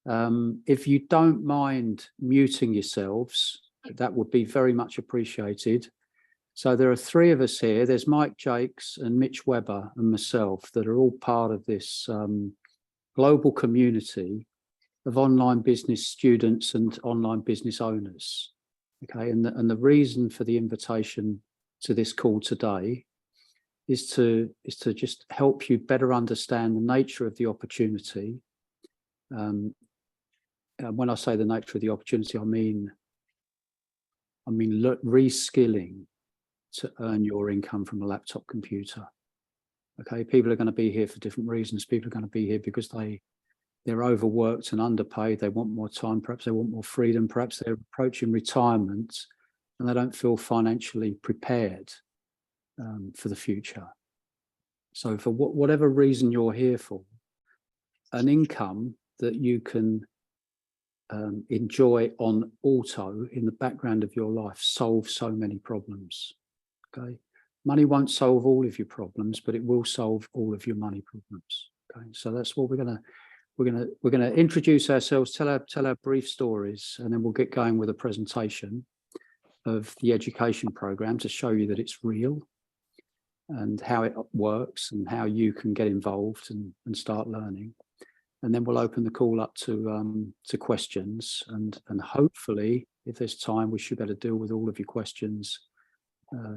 If you don't mind muting yourselves, that would be very much appreciated. So there are three of us here. There's Mike Jakes and Mitch Webber and myself that are all part of this global community of online business students and online business owners. Okay, and the reason for the invitation to this call today is to just help you better understand the nature of the opportunity. When I say the nature of the opportunity, I mean reskilling to earn your income from a laptop computer. Okay, people are going to be here for different reasons. People are going to be here because they're overworked and underpaid. They want more time. Perhaps they want more freedom. Perhaps they're approaching retirement and they don't feel financially prepared for the future. So for whatever reason you're here for, an income that you can enjoy on auto in the background of your life solves so many problems. Okay, money won't solve all of your problems, but it will solve all of your money problems. Okay, so that's what we're gonna introduce ourselves, tell our brief stories, and then we'll get going with a presentation of the education program to show you that it's real and how it works and how you can get involved and start learning. And then we'll open the call up to questions, and hopefully, if there's time, we should be able to deal with all of your questions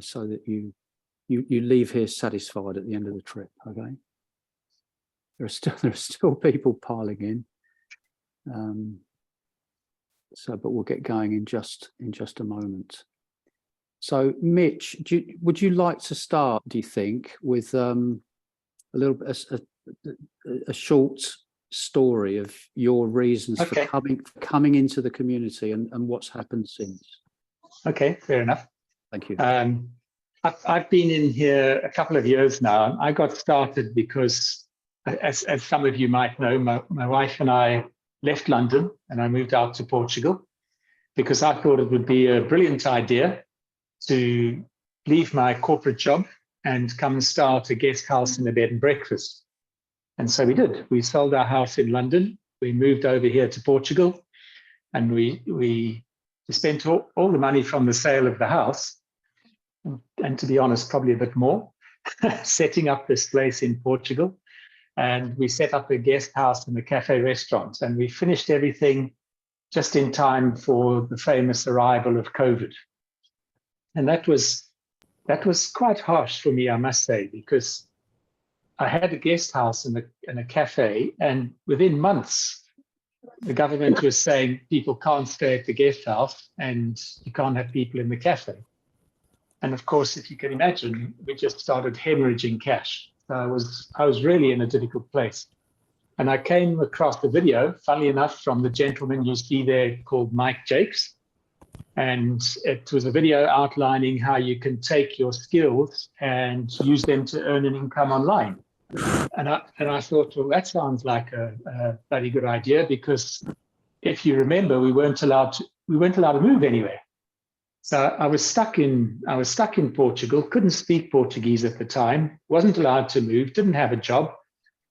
so that you leave here satisfied at the end of the trip. Okay. There are still people piling in. But we'll get going in just a moment. So, Mitch, would you like to start? Do you think with a short story of your reasons for coming into the community and what's happened since? Okay, fair enough. Thank you. I've been in here a couple of years now. I got started because, as some of you might know, my wife and I left London and I moved out to Portugal because I thought it would be a brilliant idea to leave my corporate job and come and start a guest house and a bed and breakfast. And so we did. We sold our house in London. We moved over here to Portugal, and we spent all the money from the sale of the house, and to be honest, probably a bit more, setting up this place in Portugal. And we set up a guest house and a cafe restaurant, and we finished everything just in time for the famous arrival of COVID. And that was quite harsh for me, I must say, because I had a guest house and a cafe, and within months, the government was saying people can't stay at the guest house and you can't have people in the cafe. And of course, if you can imagine, we just started hemorrhaging cash. So I was really in a difficult place. And I came across a video, funnily enough, from the gentleman you see there called Mike Jakes. And it was a video outlining how you can take your skills and use them to earn an income online. And I thought, well, that sounds like a bloody good idea, because if you remember, we weren't allowed to move anywhere. So I was stuck in Portugal, couldn't speak Portuguese at the time, wasn't allowed to move, didn't have a job,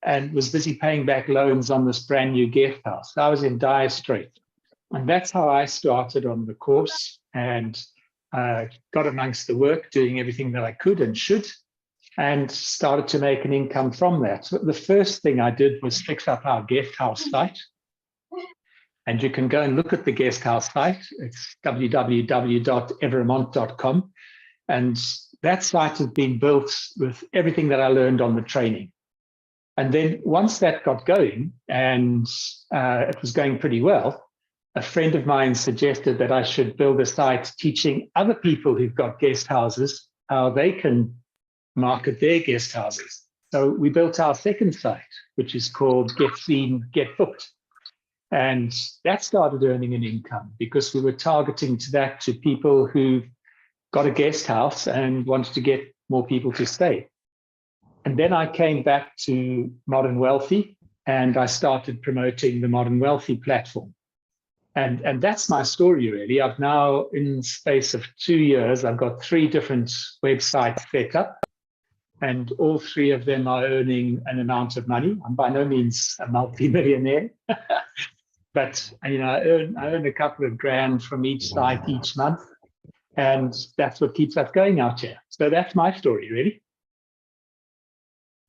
and was busy paying back loans on this brand new guest house. I was in dire straits. And that's how I started on the course, and got amongst the work, doing everything that I could and should, and started to make an income from that. So the first thing I did was fix up our guest house site. And you can go and look at the guest house site. It's www.everamont.com. And that site has been built with everything that I learned on the training. And then once that got going, and it was going pretty well, a friend of mine suggested that I should build a site teaching other people who've got guest houses how they can market their guest houses. So we built our second site, which is called Get Seen, Get Booked. And that started earning an income because we were targeting to people who got a guest house and wanted to get more people to stay. And then I came back to Modern Wealthy, and I started promoting the Modern Wealthy platform. And that's my story, really. I've now, in the space of 2 years, I've got 3 different websites set up, and all 3 of them are earning an amount of money. I'm by no means a multi-millionaire, but I earn a couple of grand from each site each month, and that's what keeps us going out here. So that's my story, really.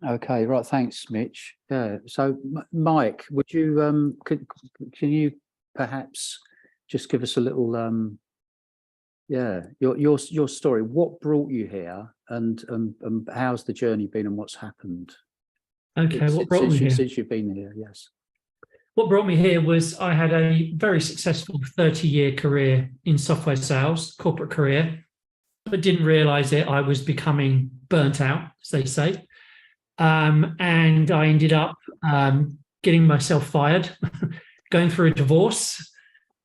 Okay, right. Thanks, Mitch. Yeah. So, Mike, would you can you perhaps just give us a little your story? What brought you here, and how's the journey been, and what's happened? Okay, what brought me here? Since you've been here? Yes. What brought me here was I had a very successful 30-year career in software sales, corporate career, but didn't realize it. I was becoming burnt out, as they say. And I ended up getting myself fired, going through a divorce,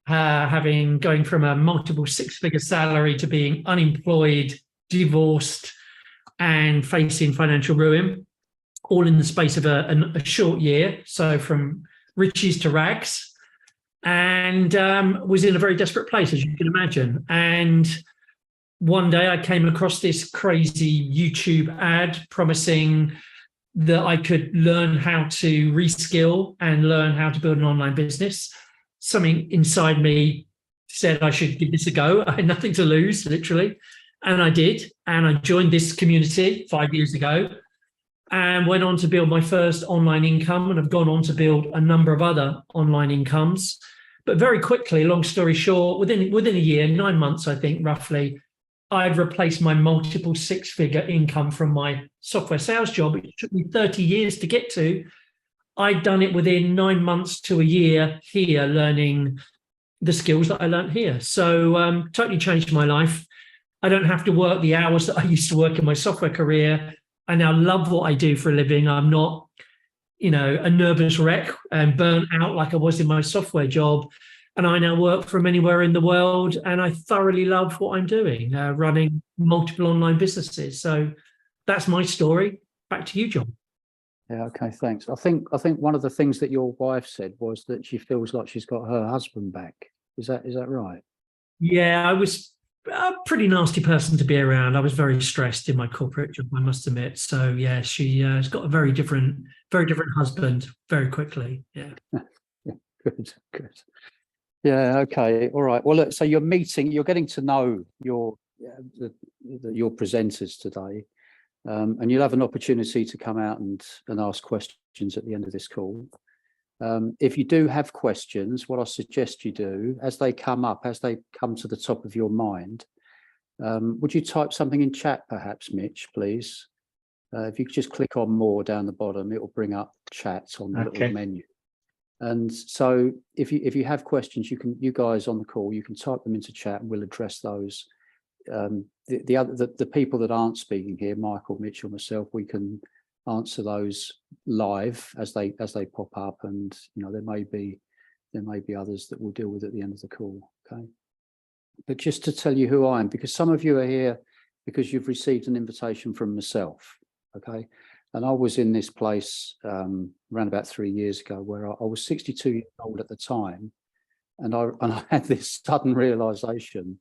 going from a multiple six-figure salary to being unemployed, divorced, and facing financial ruin, all in the space of a short year. So from riches to rags, and was in a very desperate place, as you can imagine. And one day I came across this crazy YouTube ad promising that I could learn how to reskill and learn how to build an online business. Something inside me said I should give this a go. I had nothing to lose, literally. And I did. And I joined this community 5 years ago and went on to build my first online income. And I've gone on to build a number of other online incomes. But very quickly, long story short, within a year, 9 months, I think, roughly, I'd replaced my multiple six-figure income from my software sales job. It took me 30 years to get to. I'd done it within 9 months to a year here, learning the skills that I learned here. So totally changed my life. I don't have to work the hours that I used to work in my software career. I now love what I do for a living. I'm not, a nervous wreck and burnt out like I was in my software job. And I now work from anywhere in the world, and I thoroughly love what I'm doing, running multiple online businesses. So that's my story. Back to you, John. Yeah. Okay. Thanks. I think one of the things that your wife said was that she feels like she's got her husband back. Is that right? Yeah, I was a pretty nasty person to be around. I was very stressed in my corporate job, I must admit. So yeah, she's got a very different husband very quickly. Yeah. Good. Yeah. Okay. All right. Well, look, so you're getting to know your presenters today, and you'll have an opportunity to come out and ask questions at the end of this call. If you do have questions, what I suggest you do, as they come to the top of your mind, would you type something in chat, perhaps, Mitch, please? If you could just click on more down the bottom, it will bring up chat on the little menu. And so if you have questions, you guys on the call, you can type them into chat and we'll address those. The people that aren't speaking here, Michael, Mitch, or myself, we can answer those live as they pop up, and there may be others that we'll deal with at the end of the call. Okay. But just to tell you who I am, because some of you are here because you've received an invitation from myself. Okay. And I was in this place around about 3 years ago, where I was 62 years old at the time, and I had this sudden realization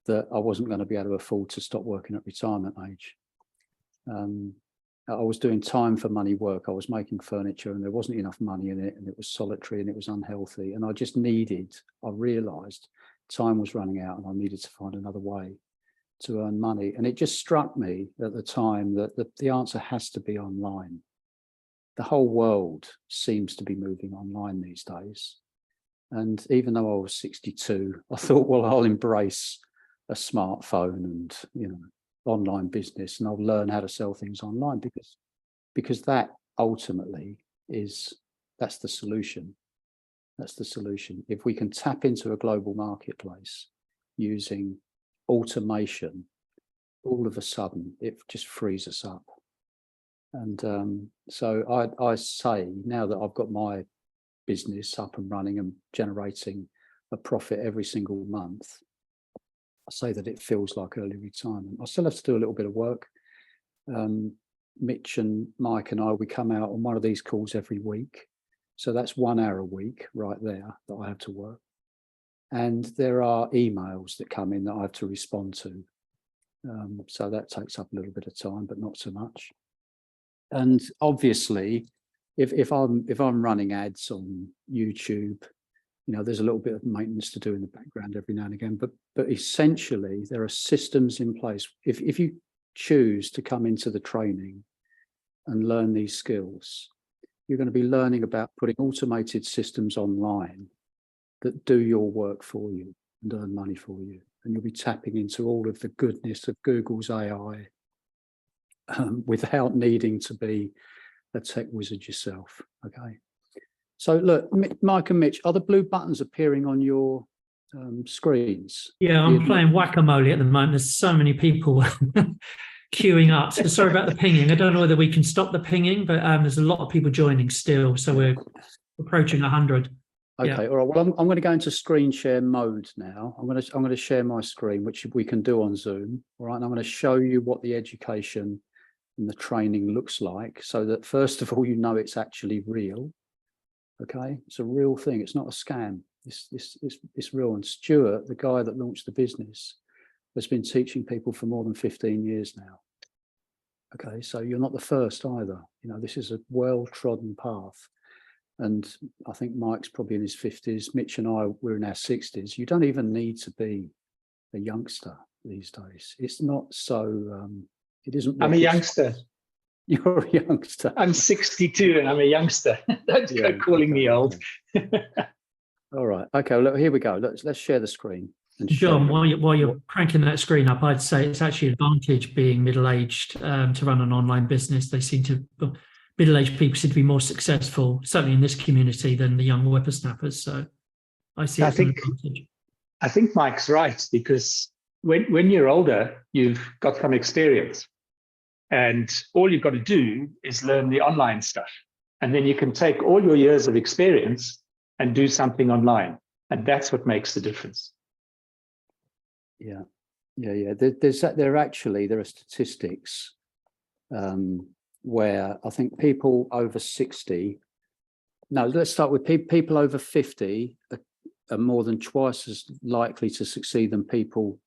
that I wasn't going to be able to afford to stop working at retirement age. I was doing time for money work. I was making furniture, and there wasn't enough money in it, and it was solitary and it was unhealthy. And I realized time was running out and I needed to find another way to earn money. And it just struck me at the time that the answer has to be online. The whole world seems to be moving online these days. And even though I was 62, I thought, well, I'll embrace a smartphone and, online business, and I'll learn how to sell things online, because that ultimately that's the solution. That's the solution. If we can tap into a global marketplace using automation, all of a sudden it just frees us up. And so I say, now that I've got my business up and running and generating a profit every single month, I say that it feels like early retirement. I still have to do a little bit of work. Mitch and Mike and we come out on one of these calls every week. So that's 1 hour a week right there that I have to work. And there are emails that come in that I have to respond to. So that takes up a little bit of time, but not so much. And obviously, if I'm running ads on YouTube, You know, there's a little bit of maintenance to do in the background every now and again, but essentially there are systems in place. If you choose to come into the training and learn these skills, you're going to be learning about putting automated systems online that do your work for you and earn money for you. And you'll be tapping into all of the goodness of Google's AI without needing to be a tech wizard yourself. Okay. So look, Mike and Mitch, are the blue buttons appearing on your screens? Yeah, I'm playing whack-a-mole at the moment. There's so many people queuing up. So sorry about the pinging. I don't know whether we can stop the pinging, but there's a lot of people joining still. So we're approaching 100. Okay, Yeah. all right. Well, I'm going to go into screen share mode now. I'm going to share my screen, which we can do on Zoom. All right, and I'm going to show you what the education and the training looks like, so that first of all, you know it's actually real. Okay, it's a real thing. It's not a scam. It's real. And Stuart, the guy that launched the business, has been teaching people for more than 15 years now. Okay, so you're not the first either. You know, this is a well-trodden path. And I think Mike's probably in his 50s. Mitch and I, we're in our 60s. You don't even need to be a youngster these days. It's not so, it isn't. I'm a youngster. You're a youngster. I'm 62 and I'm a youngster. Don't go calling me old. All right. Okay. Well, look, here we go. Let's share the screen. And John, while you're cranking that screen up, I'd say it's actually an advantage being middle-aged to run an online business. Middle-aged people seem to be more successful, certainly in this community, than the young whippersnappers. So I see it as an advantage. I think Mike's right, because when you're older, you've got some experience. And all you've got to do is learn the online stuff. And then you can take all your years of experience and do something online. And that's what makes the difference. Yeah. There are statistics where I think people over 60, no, let's start with people over 50 are more than twice as likely to succeed than people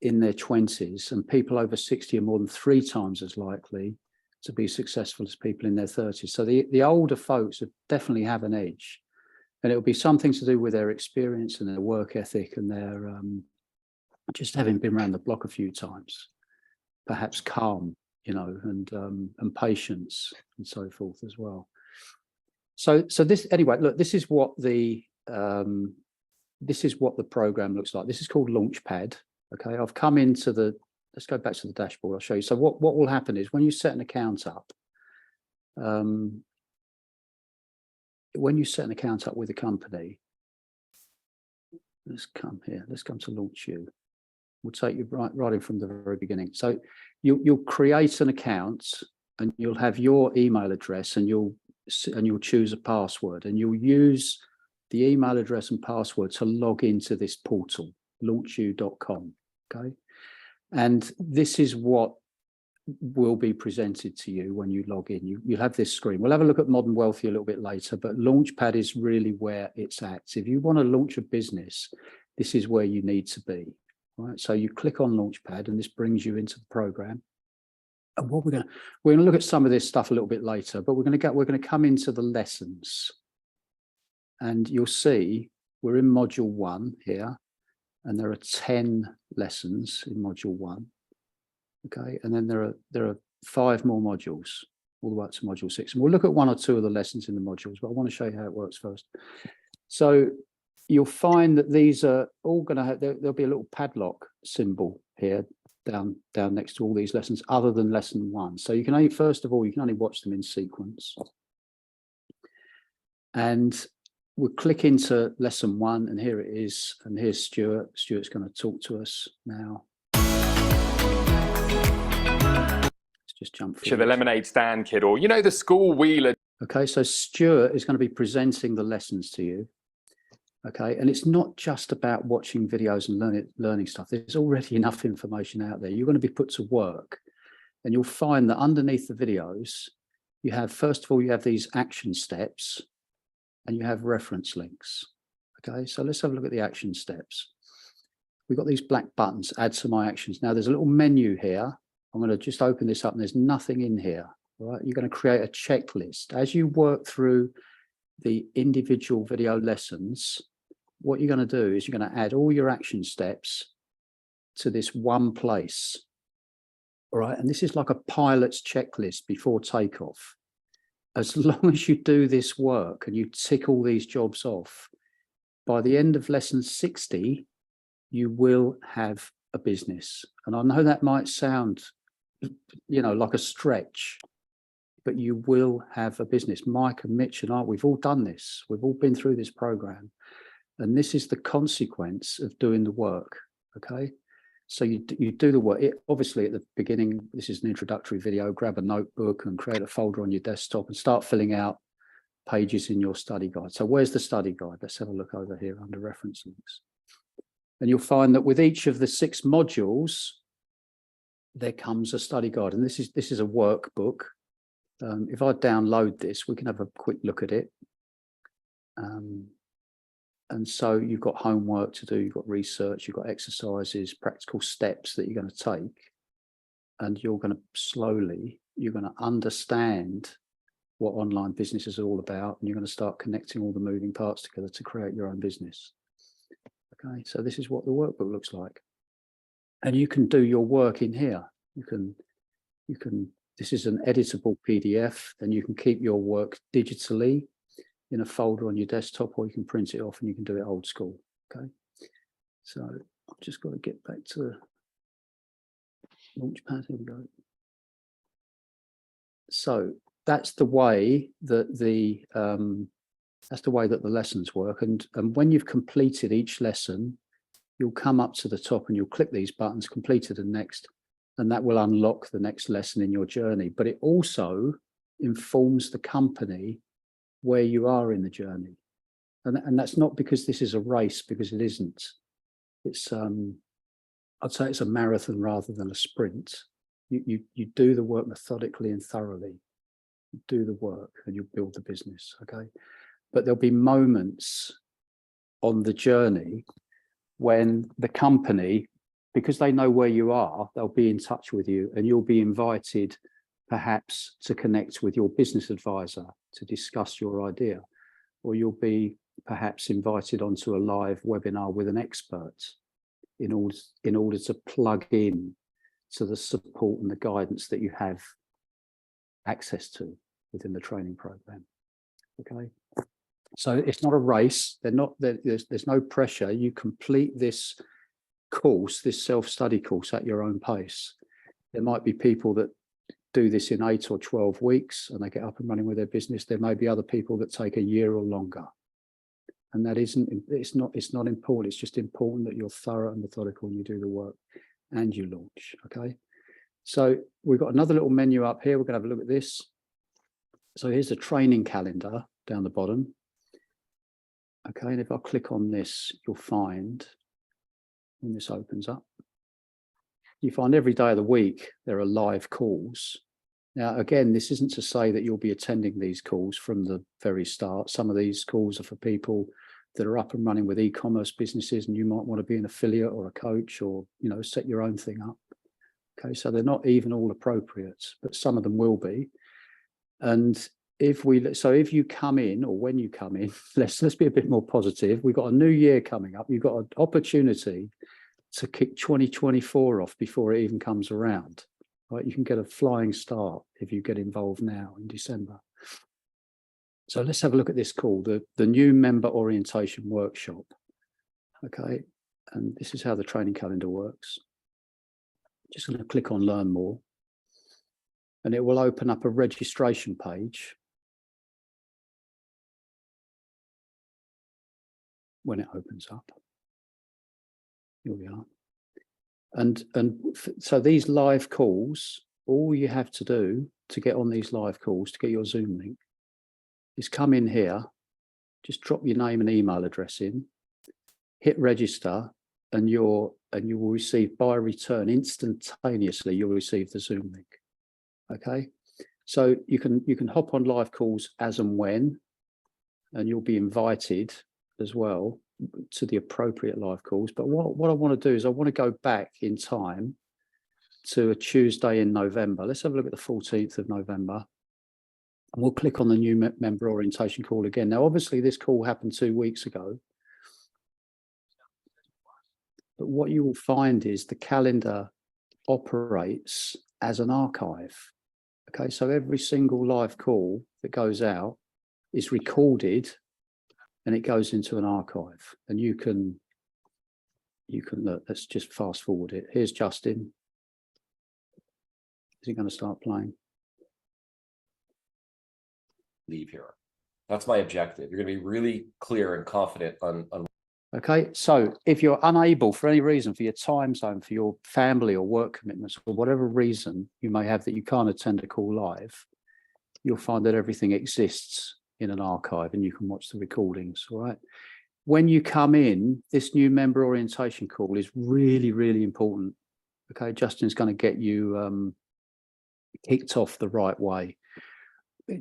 in their 20s, and people over 60 are more than 3 times as likely to be successful as people in their 30s. So the older folks definitely have an edge, and it'll be something to do with their experience and their work ethic and their just having been around the block a few times, perhaps calm, you know, and patience and so forth as well. So this, anyway, look, this is what the program looks like. This is called Launchpad. Okay, I've come into let's go back to the dashboard. I'll show you. So what will happen is when you set an account up, with a company, let's come here. Let's come to Launch You. We'll take you right in from the very beginning. So you'll create an account and you'll have your email address and you'll choose a password, and you'll use the email address and password to log into this portal, launchu.com. Okay. And this is what will be presented to you when you log in. You'll have this screen. We'll have a look at Modern Wealthy a little bit later, but Launchpad is really where it's at. If you want to launch a business, this is where you need to be. Right. So you click on Launchpad and this brings you into the program. And what we're going to look at some of this stuff a little bit later, but we're going to come into the lessons. And you'll see we're in module 1 here, and there are 10 lessons in module 1. Okay, and then there are 5 more modules all the way up to module 6. And we'll look at 1 or 2 of the lessons in the modules, but I want to show you how it works first. So you'll find that these are all going to have, there'll be a little padlock symbol here down next to all these lessons, other than lesson 1. So you can only, first of all, you can only watch them in sequence. And we'll click into lesson 1, and here it is. And here's Stuart. Stuart's going to talk to us now. Let's just jump To the lemonade stand kid, or, you know, the school wheeler. Okay, so Stuart is going to be presenting the lessons to you. Okay, and it's not just about watching videos and learning stuff. There's already enough information out there. You're going to be put to work, and you'll find that underneath the videos, you have, first of all, you have these action steps, and you have reference links. Okay, so let's have a look at the action steps. We've got these black buttons, add to my actions. Now there's a little menu here. I'm going to just open this up, and there's nothing in here. Right, you're going to create a checklist. As you work through the individual video lessons, what you're going to do is you're going to add all your action steps to this one place. All right. And this is like a pilot's checklist before takeoff. As long as you do this work and you tick all these jobs off, by the end of lesson 60, you will have a business. And I know that might sound, like a stretch, but you will have a business. Mike and Mitch and I, we've all done this. We've all been through this program. And this is the consequence of doing the work, okay? So you do the work. Obviously, at the beginning, this is an introductory video. Grab a notebook and create a folder on your desktop and start filling out pages in your study guide. So where's the study guide? Let's have a look over here under reference links. And you'll find that with each of the 6 modules, there comes a study guide. And this is a workbook. If I download this, we can have a quick look at it. And so you've got homework to do, you've got research, you've got exercises, practical steps that you're going to take. And you're going to understand what online business is all about. And you're going to start connecting all the moving parts together to create your own business. Okay, so this is what the workbook looks like. And you can do your work in here. This is an editable PDF, then you can keep your work digitally in a folder on your desktop, or you can print it off and you can do it old school. Okay, so I've just got to get back to Launchpad. Here we go. So that's the way that the lessons work. And when you've completed each lesson, you'll come up to the top and you'll click these buttons, completed and next, and that will unlock the next lesson in your journey. But it also informs the company where you are in the journey. And that's not because this is a race, because it isn't. It's I'd say it's a marathon rather than a sprint. You do the work methodically and thoroughly. You do the work and you build the business, okay? But there'll be moments on the journey when the company, because they know where you are, they'll be in touch with you, and you'll be invited perhaps to connect with your business advisor to discuss your idea, or you'll be perhaps invited onto a live webinar with an expert in order to plug in to the support and the guidance that you have access to within the training program. Okay, so it's not a race. There's no pressure. You complete this course, this self-study course, at your own pace. There might be people that do this in 8 or 12 weeks and they get up and running with their business. There may be other people that take a year or longer. And it's not important. It's just important that you're thorough and methodical and you do the work and you launch. Okay. So we've got another little menu up here. We're going to have a look at this. So here's the training calendar down the bottom. Okay. And if I click on this, you'll find when this opens up, you find every day of the week there are live calls. Now, again, this isn't to say that you'll be attending these calls from the very start. Some of these calls are for people that are up and running with e-commerce businesses, and you might want to be an affiliate or a coach, or set your own thing up. Okay, so they're not even all appropriate, but some of them will be. And if you come in, or when you come in, let's be a bit more positive. We've got a new year coming up. You've got an opportunity to kick 2024 off before it even comes around. Right, you can get a flying start if you get involved now in December. So let's have a look at this call, the new member orientation workshop. Okay, and this is how the training calendar works. Just going to click on Learn More, and it will open up a registration page. When it opens up, here we are. And so these live calls, all you have to do to get on these live calls, to get your Zoom link, is come in here, just drop your name and email address in, hit register, and you will receive by return instantaneously. You'll receive the Zoom link. Okay, so you can hop on live calls as and when, and you'll be invited as well to the appropriate live calls. But what I want to do is I want to go back in time to a Tuesday in November. Let's have a look at the 14th of November. And we'll click on the new member orientation call again. Now, obviously, this call happened 2 weeks ago. But what you will find is the calendar operates as an archive. Okay, so every single live call that goes out is recorded and it goes into an archive. And you can look, let's just fast forward it. Here's Justin. Is he going to start playing? Leave here. That's my objective. You're going to be really clear and confident on. Okay, so if you're unable for any reason, for your time zone, for your family or work commitments, or whatever reason you may have that you can't attend a call live, you'll find that everything exists in an archive and you can watch the recordings, all right? When you come in, this new member orientation call is really, really important. Okay, Justin's going to get you kicked off the right way.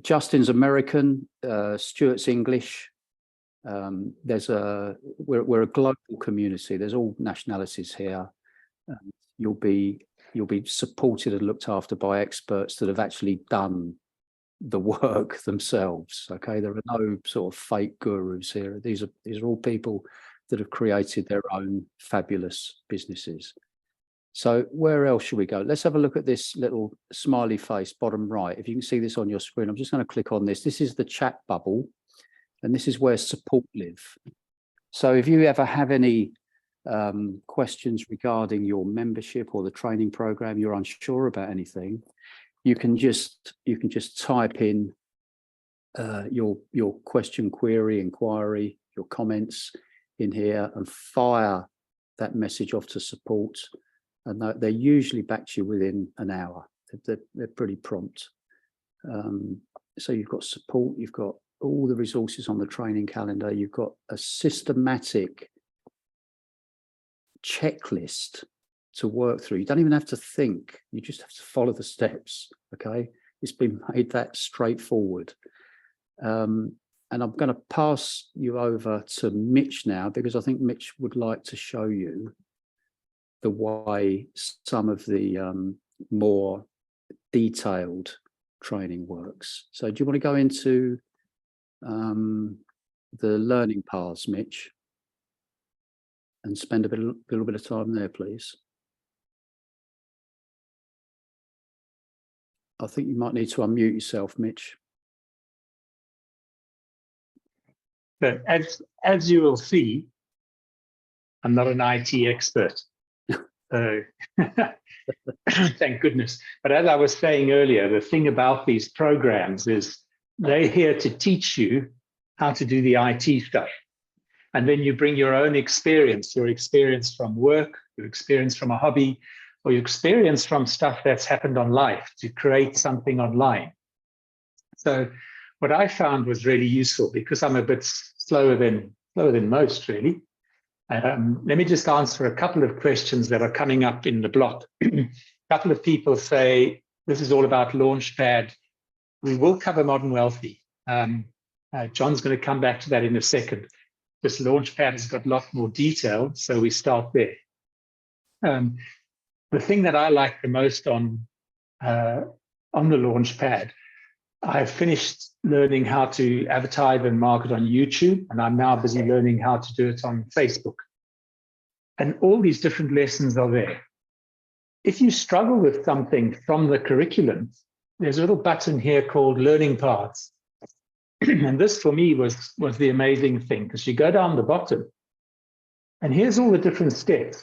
Justin's American, Stuart's English. We're a global community. There's all nationalities here. You'll be supported and looked after by experts that have actually done the work themselves. Okay, there are no sort of fake gurus here. These are all people that have created their own fabulous businesses. So where else should we go? Let's have a look at this little smiley face bottom right. If you can see this on your screen, I'm just going to click on this. This is the chat bubble, and this is where support live. So if you ever have any questions regarding your membership or the training program, you're unsure about anything, you can just type in your question, query, inquiry, your comments in here and fire that message off to support. And they're usually back to you within an hour. They're pretty prompt. So you've got support, you've got all the resources on the training calendar, you've got a systematic checklist to work through. You don't even have to think, you just have to follow the steps, okay? It's been made that straightforward. And I'm going to pass you over to Mitch now, because I think Mitch would like to show you the way some of the more detailed training works. So do you want to go into the learning paths, Mitch, and spend a little bit of time there, please? I think you might need to unmute yourself, Mitch. So as you will see, I'm not an IT expert. So thank goodness. But as I was saying earlier, the thing about these programs is they're here to teach you how to do the IT stuff. And then you bring your own experience, your experience from work, your experience from a hobby, or your experience from stuff that's happened on life to create something online. So what I found was really useful, because I'm a bit slower than most, really. Let me just answer a couple of questions that are coming up in the block. A couple of people say, this is all about Launchpad. We will cover Modern Wealthy. John's going to come back to that in a second. This Launchpad has got a lot more detail, so we start there. The thing that I like the most on the Launchpad, I've finished learning how to advertise and market on YouTube, and I'm now busy learning how to do it on Facebook. And all these different lessons are there. If you struggle with something from the curriculum, there's a little button here called Learning Paths. And this for me was the amazing thing, because you go down the bottom and here's all the different steps.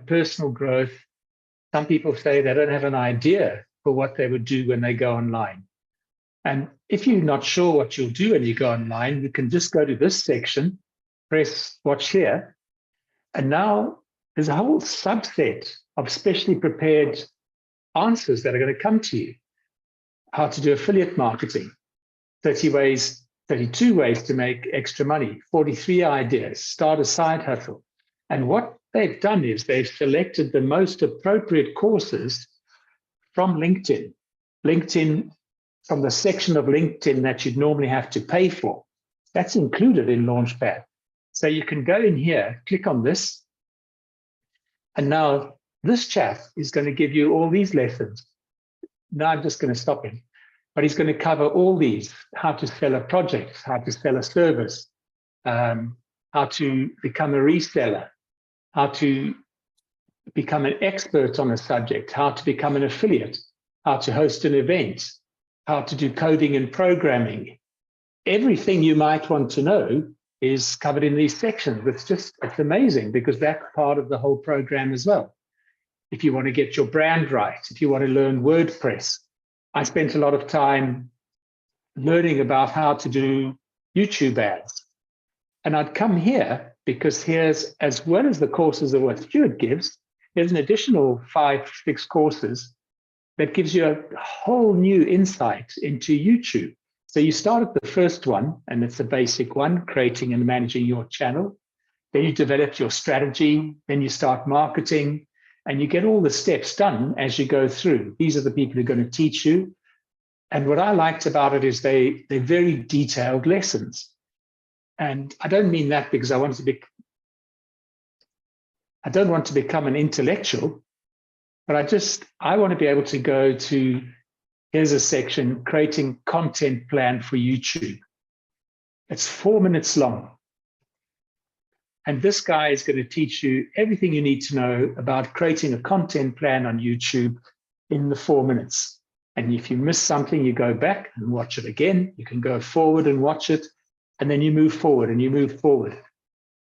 Personal growth. Some people say they don't have an idea for what they would do when they go online. And if you're not sure what you'll do when you go online, you can just go to this section, press watch here, and now there's a whole subset of specially prepared answers that are going to come to you. How to do affiliate marketing, 32 ways to make extra money, 43 ideas, start a side hustle. And what they've done is they've selected the most appropriate courses from LinkedIn. From the section of LinkedIn that you'd normally have to pay for. That's included in Launchpad. So you can go in here, click on this, and now this chap is going to give you all these lessons. Now I'm just going to stop him, but he's going to cover all these: how to sell a project, how to sell a service, how to become a reseller, how to become an expert on a subject, how to become an affiliate, how to host an event, how to do coding and programming. Everything you might want to know is covered in these sections. It's amazing because that's part of the whole program as well. If you want to get your brand right, if you want to learn WordPress, I spent a lot of time learning about how to do YouTube ads. And I'd come here because here's, as well as the courses of what Stuart gives, there's an additional 5, 6 courses that gives you a whole new insight into YouTube. So you start at the first one, and it's a basic one, creating and managing your channel. Then you develop your strategy, then you start marketing, and you get all the steps done as you go through. These are the people who are going to teach you. And what I liked about it is they're very detailed lessons. And I don't mean that because I don't want to become an intellectual, but I want to be able to go to, here's a section, creating content plan for YouTube. It's 4 minutes long. And this guy is going to teach you everything you need to know about creating a content plan on YouTube in the 4 minutes. And if you miss something, you go back and watch it again. You can go forward and watch it, and then you move forward and you move forward.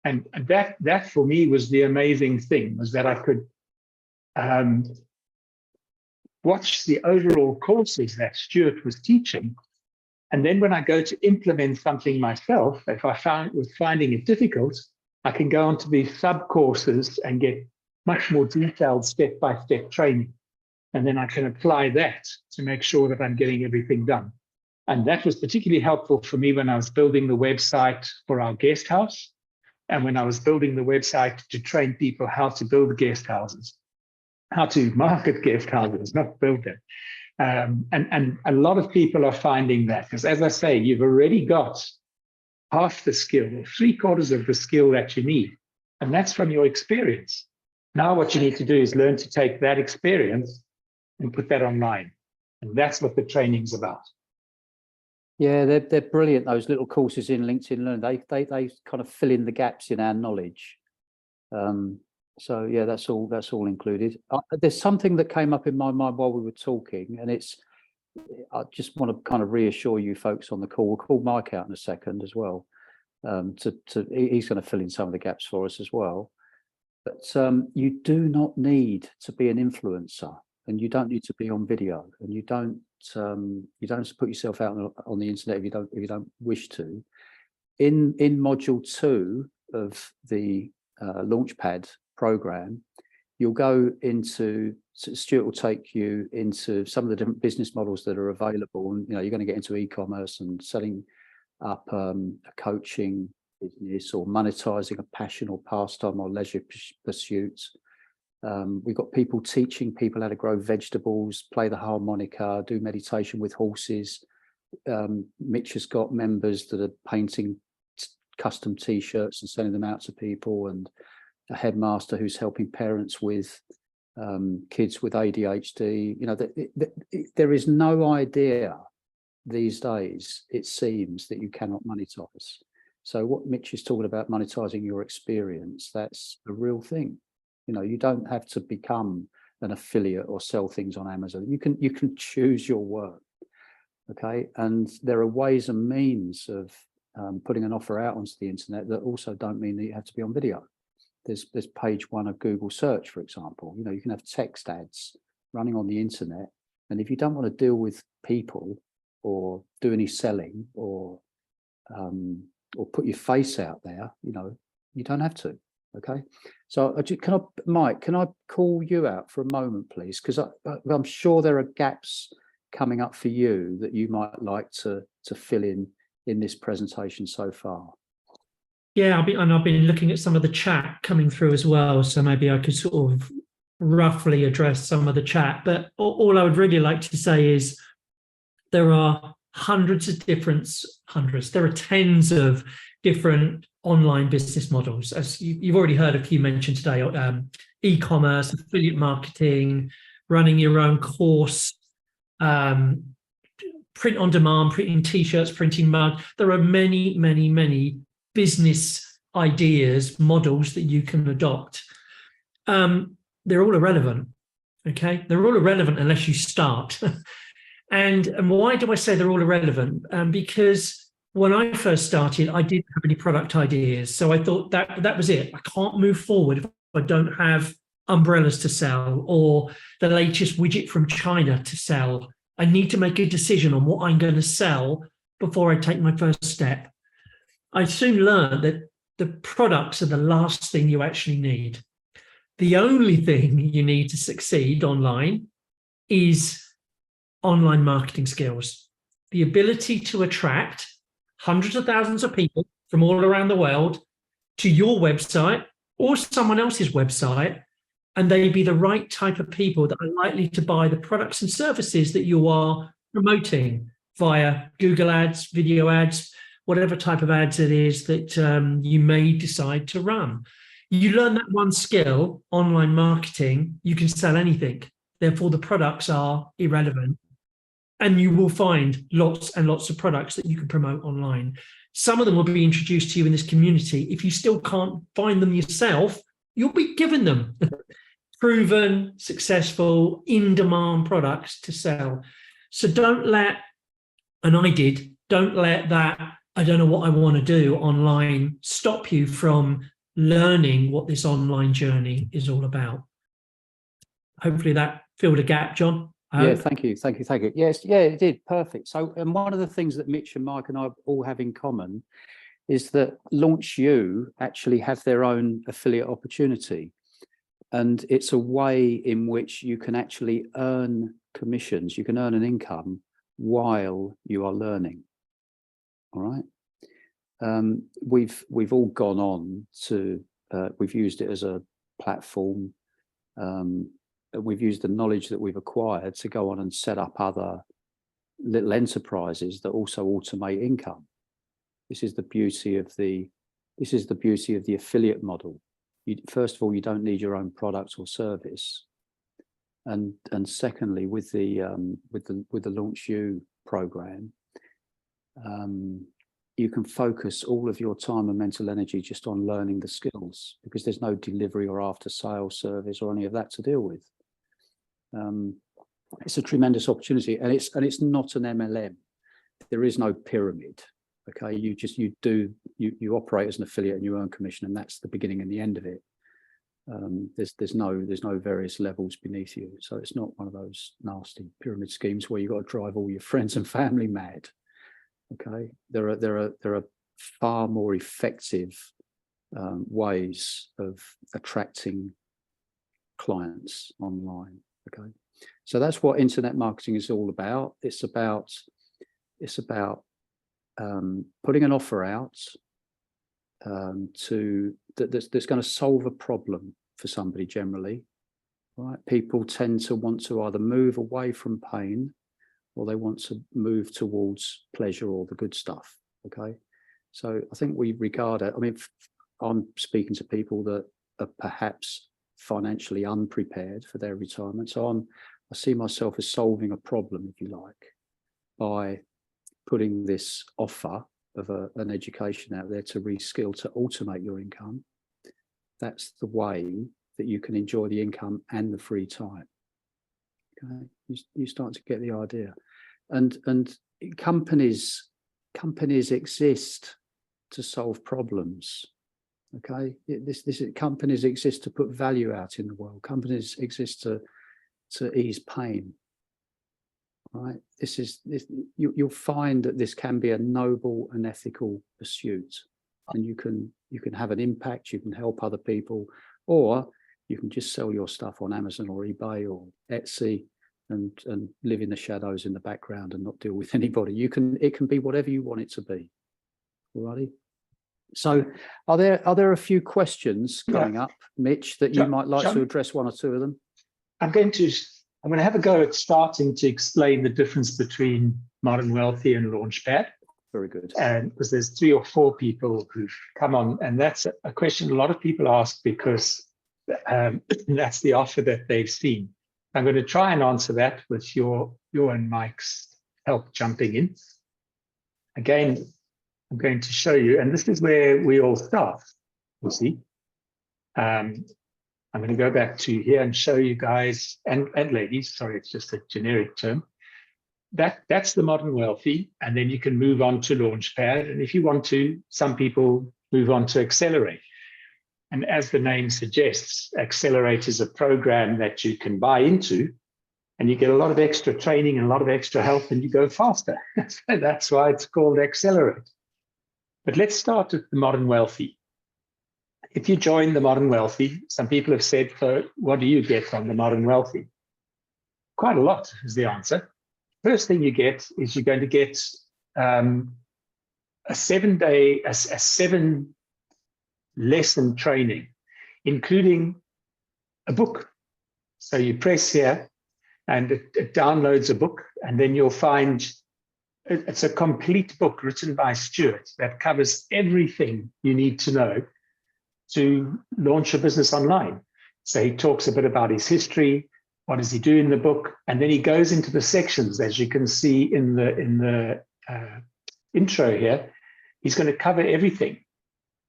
And that for me was the amazing thing, was that I could watch the overall courses that Stuart was teaching. And then when I go to implement something myself, if I was finding it difficult, I can go on to these sub-courses and get much more detailed step-by-step training. And then I can apply that to make sure that I'm getting everything done. And that was particularly helpful for me when I was building the website for our guest house, and when I was building the website to train people how to build guest houses, how to market guest houses, not build them. And a lot of people are finding that, because as I say, you've already got half the skill, or 3/4 of the skill that you need. And that's from your experience. Now what you need to do is learn to take that experience and put that online. And that's what the training's about. Yeah, they're brilliant, those little courses in LinkedIn Learn. They kind of fill in the gaps in our knowledge. So yeah, that's all included. There's something that came up in my mind while we were talking, and I just want to kind of reassure you folks on the call. We'll call Mike out in a second as well. He's going to fill in some of the gaps for us as well. But you do not need to be an influencer, and you don't need to be on video, and you don't have to put yourself out on the internet if you don't wish to. In module 2 of the Launchpad program, you'll go into, Stuart will take you into some of the different business models that are available, and you're going to get into e-commerce and setting up a coaching business, or monetizing a passion or pastime or leisure pursuits. We've got people teaching people how to grow vegetables, play the harmonica, do meditation with horses. Mitch has got members that are painting custom t-shirts and sending them out to people, and a headmaster who's helping parents with kids with ADHD. There is no idea these days, it seems, that you cannot monetize. So what Mitch is talking about, monetizing your experience, that's a real thing. You don't have to become an affiliate or sell things on Amazon. You can choose your work, okay? And there are ways and means of putting an offer out onto the internet that also don't mean that you have to be on video. There's page 1 of Google search, for example. You can have text ads running on the internet, and if you don't want to deal with people or do any selling or put your face out there, you don't have to. Okay, so Mike, can I call you out for a moment, please? Because I'm sure there are gaps coming up for you that you might like to fill in this presentation so far. Yeah, I've been looking at some of the chat coming through as well, so maybe I could sort of roughly address some of the chat. But all I would really like to say is there are there are tens of different online business models. As you've already heard a few mentioned today, e-commerce, affiliate marketing, running your own course, print on demand, printing t-shirts, printing mugs. There are many, many, many business ideas, models that you can adopt. they're all irrelevant. Okay, they're all irrelevant unless you start. And why do I say they're all irrelevant? Because when I first started, I didn't have any product ideas. So I thought that was it. I can't move forward if I don't have umbrellas to sell or the latest widget from China to sell. I need to make a decision on what I'm going to sell before I take my first step. I soon learned that the products are the last thing you actually need. The only thing you need to succeed online is online marketing skills, the ability to attract hundreds of thousands of people from all around the world to your website or someone else's website, and they be the right type of people that are likely to buy the products and services that you are promoting via Google ads, video ads, whatever type of ads it is that you may decide to run. You learn that one skill, online marketing, you can sell anything. Therefore, the products are irrelevant. And you will find lots and lots of products that you can promote online. Some of them will be introduced to you in this community. If you still can't find them yourself, you'll be given them. Proven, successful, in-demand products to sell. So don't let that, I don't know what I want to do online, stop you from learning what this online journey is all about. Hopefully that filled a gap, John. Yeah, thank you. Yes, yeah, it did. Perfect. So, and one of the things that Mitch and Mike and I all have in common is that Launch You actually have their own affiliate opportunity. And it's a way in which you can actually earn commissions. You can earn an income while you are learning. All right. We've all gone on to, we've used it as a platform. We've used the knowledge that we've acquired to go on and set up other little enterprises that also automate income. This is the beauty of the affiliate model. First of all, you don't need your own product or service, and secondly, with the Launch You program, you can focus all of your time and mental energy just on learning the skills, because there's no delivery or after sales service or any of that to deal with. It's a tremendous opportunity, and it's not an MLM. There is no pyramid. Okay, you operate as an affiliate and you earn commission, and that's the beginning and the end of it. There's no various levels beneath you, so it's not one of those nasty pyramid schemes where you've got to drive all your friends and family mad. Okay, there are far more effective ways of attracting clients online. Okay, so that's what internet marketing is all about. It's about putting an offer out that's going to solve a problem for somebody generally. Right? People tend to want to either move away from pain, or they want to move towards pleasure or the good stuff. Okay, so I think we regard it. I mean, I'm speaking to people that are perhaps financially unprepared for their retirement. So I see myself as solving a problem, if you like, by putting this offer of an education out there to reskill, to automate your income. That's the way that you can enjoy the income and the free time. Okay, you start to get the idea. And companies exist to solve problems. Okay, companies exist to put value out in the world. Companies exist to ease pain. Right, you'll find that this can be a noble and ethical pursuit, and you can have an impact. You can help other people, or you can just sell your stuff on Amazon or eBay or Etsy and live in the shadows in the background and not deal with anybody. It can be whatever you want it to be. Alrighty. So are there a few questions coming up, Mitch, that you might like to address, one or two of them? I'm going to have a go at starting to explain the difference between Modern Wealthy and Launchpad. Very good. And because there's 3 or 4 people who've come on, and that's a question a lot of people ask, because that's the offer that they've seen. I'm going to try and answer that with your and Mike's help jumping in. Again, I'm going to show you, and this is where we all start, you see. I'm I'm going to go back to here and show you guys, and ladies, sorry, it's just a generic term. That's the modern wealthy, and then you can move on to Launchpad. And if you want to, some people move on to Accelerate. And as the name suggests, Accelerate is a program that you can buy into, and you get a lot of extra training and a lot of extra help, and you go faster. So that's why it's called Accelerate. But let's start with the modern wealthy. If you join the modern wealthy, some people have said, so what do you get on the modern wealthy? Quite a lot is the answer. First thing you get is you're going to get a 7-lesson training, including a book. So you press here and it downloads a book, and then you'll find it's a complete book written by Stuart that covers everything you need to know to launch a business online. So he talks a bit about his history, what does he do in the book, and then he goes into the sections, as you can see in the intro here. He's going to cover everything,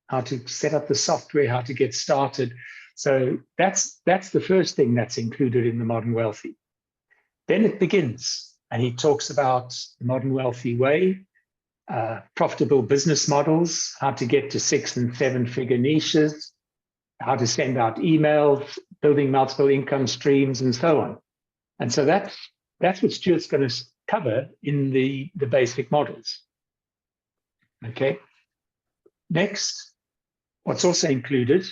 how to set up the software, how to get started. So that's the first thing that's included in the modern wealthy. Then it begins, and he talks about the modern wealthy way, profitable business models, how to get to 6- and 7-figure niches, how to send out emails, building multiple income streams, and so on. And so that's what Stuart's going to cover in the basic models. Okay. Next, what's also included,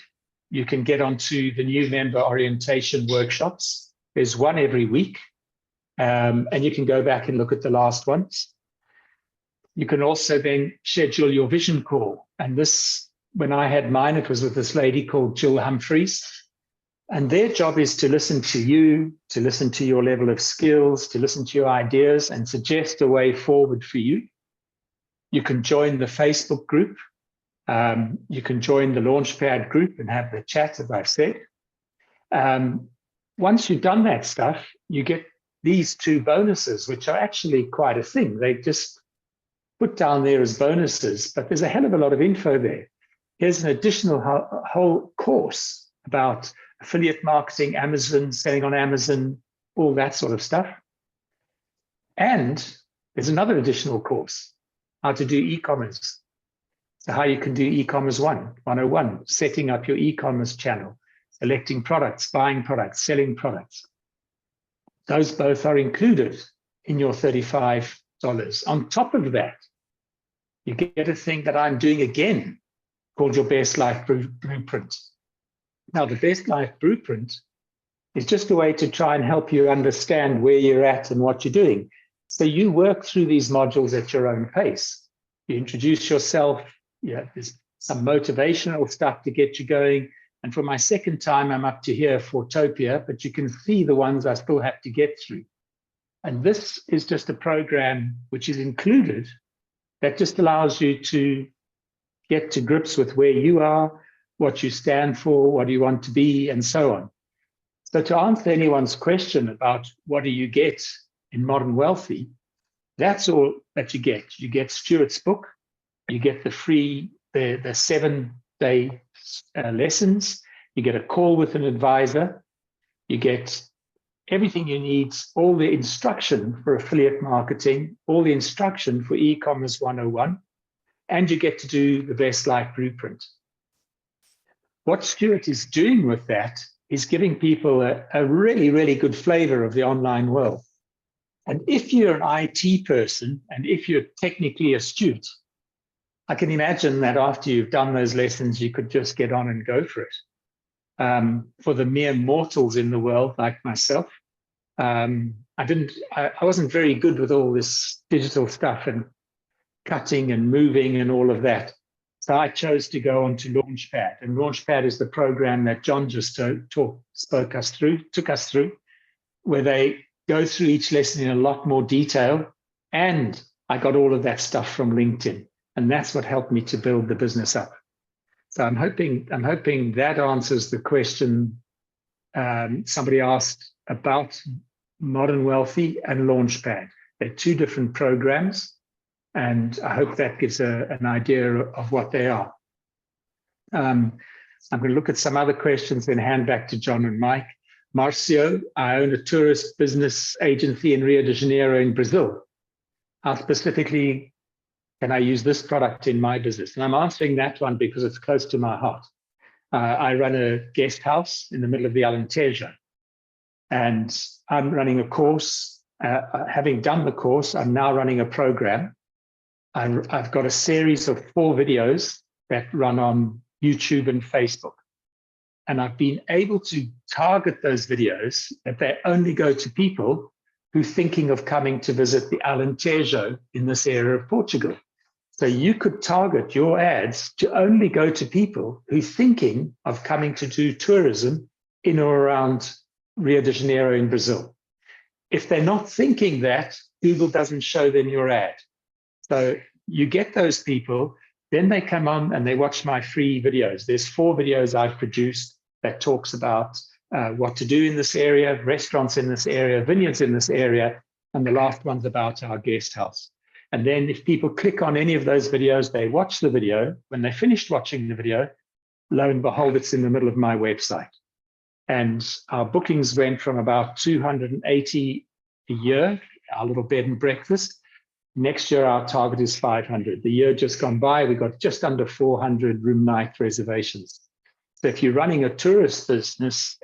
you can get onto the new member orientation workshops. There's one every week, and you can go back and look at the last ones. You can also then schedule your vision call. And this, when I had mine, it was with this lady called Jill Humphreys. And their job is to listen to you, to listen to your level of skills, to listen to your ideas and suggest a way forward for you. You can join the Facebook group. You can join the Launchpad group and have the chat, as I've said. Once you've done that stuff, you get these 2 bonuses, which are actually quite a thing. They just put down there as bonuses, but there's a hell of a lot of info there. Here's an additional whole course about affiliate marketing, Amazon, selling on Amazon, all that sort of stuff. And there's another additional course, how to do e-commerce. So how you can do e-commerce 101, setting up your e-commerce channel, selecting products, buying products, selling products. Those both are included in your $35. On top of that, you get a thing that I'm doing again called your Best Life Blueprint. Now, the Best Life Blueprint is just a way to try and help you understand where you're at and what you're doing. So you work through these modules at your own pace. You introduce yourself. There's some motivational stuff to get you going. And for my second time, I'm up to here for Topia, but you can see the ones I still have to get through. And this is just a program which is included that just allows you to get to grips with where you are, what you stand for, what you want to be, and so on. So to answer anyone's question about what do you get in Modern Wealthy, that's all that you get. You get Stuart's book, you get the free, the 7-day lessons, you get a call with an advisor, you get everything you need, all the instruction for affiliate marketing, all the instruction for e-commerce 101, and you get to do the Best Life Blueprint. What Stuart is doing with that is giving people a really, really good flavor of the online world. And if you're an IT person, and if you're technically astute, I can imagine that after you've done those lessons, you could just get on and go for it. For the mere mortals in the world like myself, I wasn't very good with all this digital stuff and cutting and moving and all of that. So I chose to go on to Launchpad, and Launchpad is the program that John just took us through, where they go through each lesson in a lot more detail. And I got all of that stuff from LinkedIn, and that's what helped me to build the business up. So I'm hoping that answers the question somebody asked about Modern Wealthy and Launchpad. They're 2 different programs, and I hope that gives an idea of what they are. I'm going to look at some other questions, then hand back to John and Mike. Marcio, I own a tourist business agency in Rio de Janeiro in Brazil. How specifically can I use this product in my business? And I'm answering that one because it's close to my heart. I run a guest house in the middle of the Alentejo, and I'm running a course. Having done the course, I'm now running a program. I've got a series of 4 videos that run on YouTube and Facebook. And I've been able to target those videos that they only go to people who are thinking of coming to visit the Alentejo in this area of Portugal. So you could target your ads to only go to people who are thinking of coming to do tourism in or around Rio de Janeiro in Brazil. If they're not thinking that, Google doesn't show them your ad. So you get those people, then they come on and they watch my free videos. There's 4 videos I've produced that talks about what to do in this area, restaurants in this area, vineyards in this area, and the last one's about our guest house. And then if people click on any of those videos, they watch the video. When they finished watching the video, lo and behold, it's in the middle of my website. And our bookings went from about 280 a year, our little bed and breakfast. Next year, our target is 500. The year just gone by, we got just under 400 room night reservations. So if you're running a tourist business,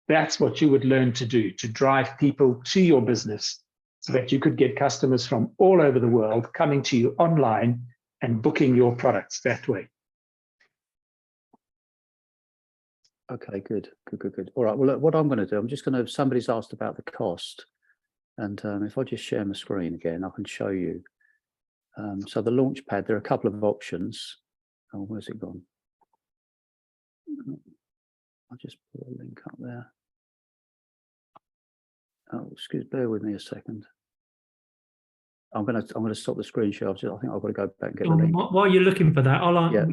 that's what you would learn to do, to drive people to your business so that you could get customers from all over the world coming to you online and booking your products that way. Okay, good. All right, well, look, what I'm going to do, I'm just going to, somebody's asked about the cost. And if I just share my screen again, I can show you. So the Launchpad, there are a couple of options. Oh, where's it gone? I'll just put a link up there. Oh, bear with me a second. I'm gonna stop the screen share. I think I've got to go back and get the link. While you're looking for that,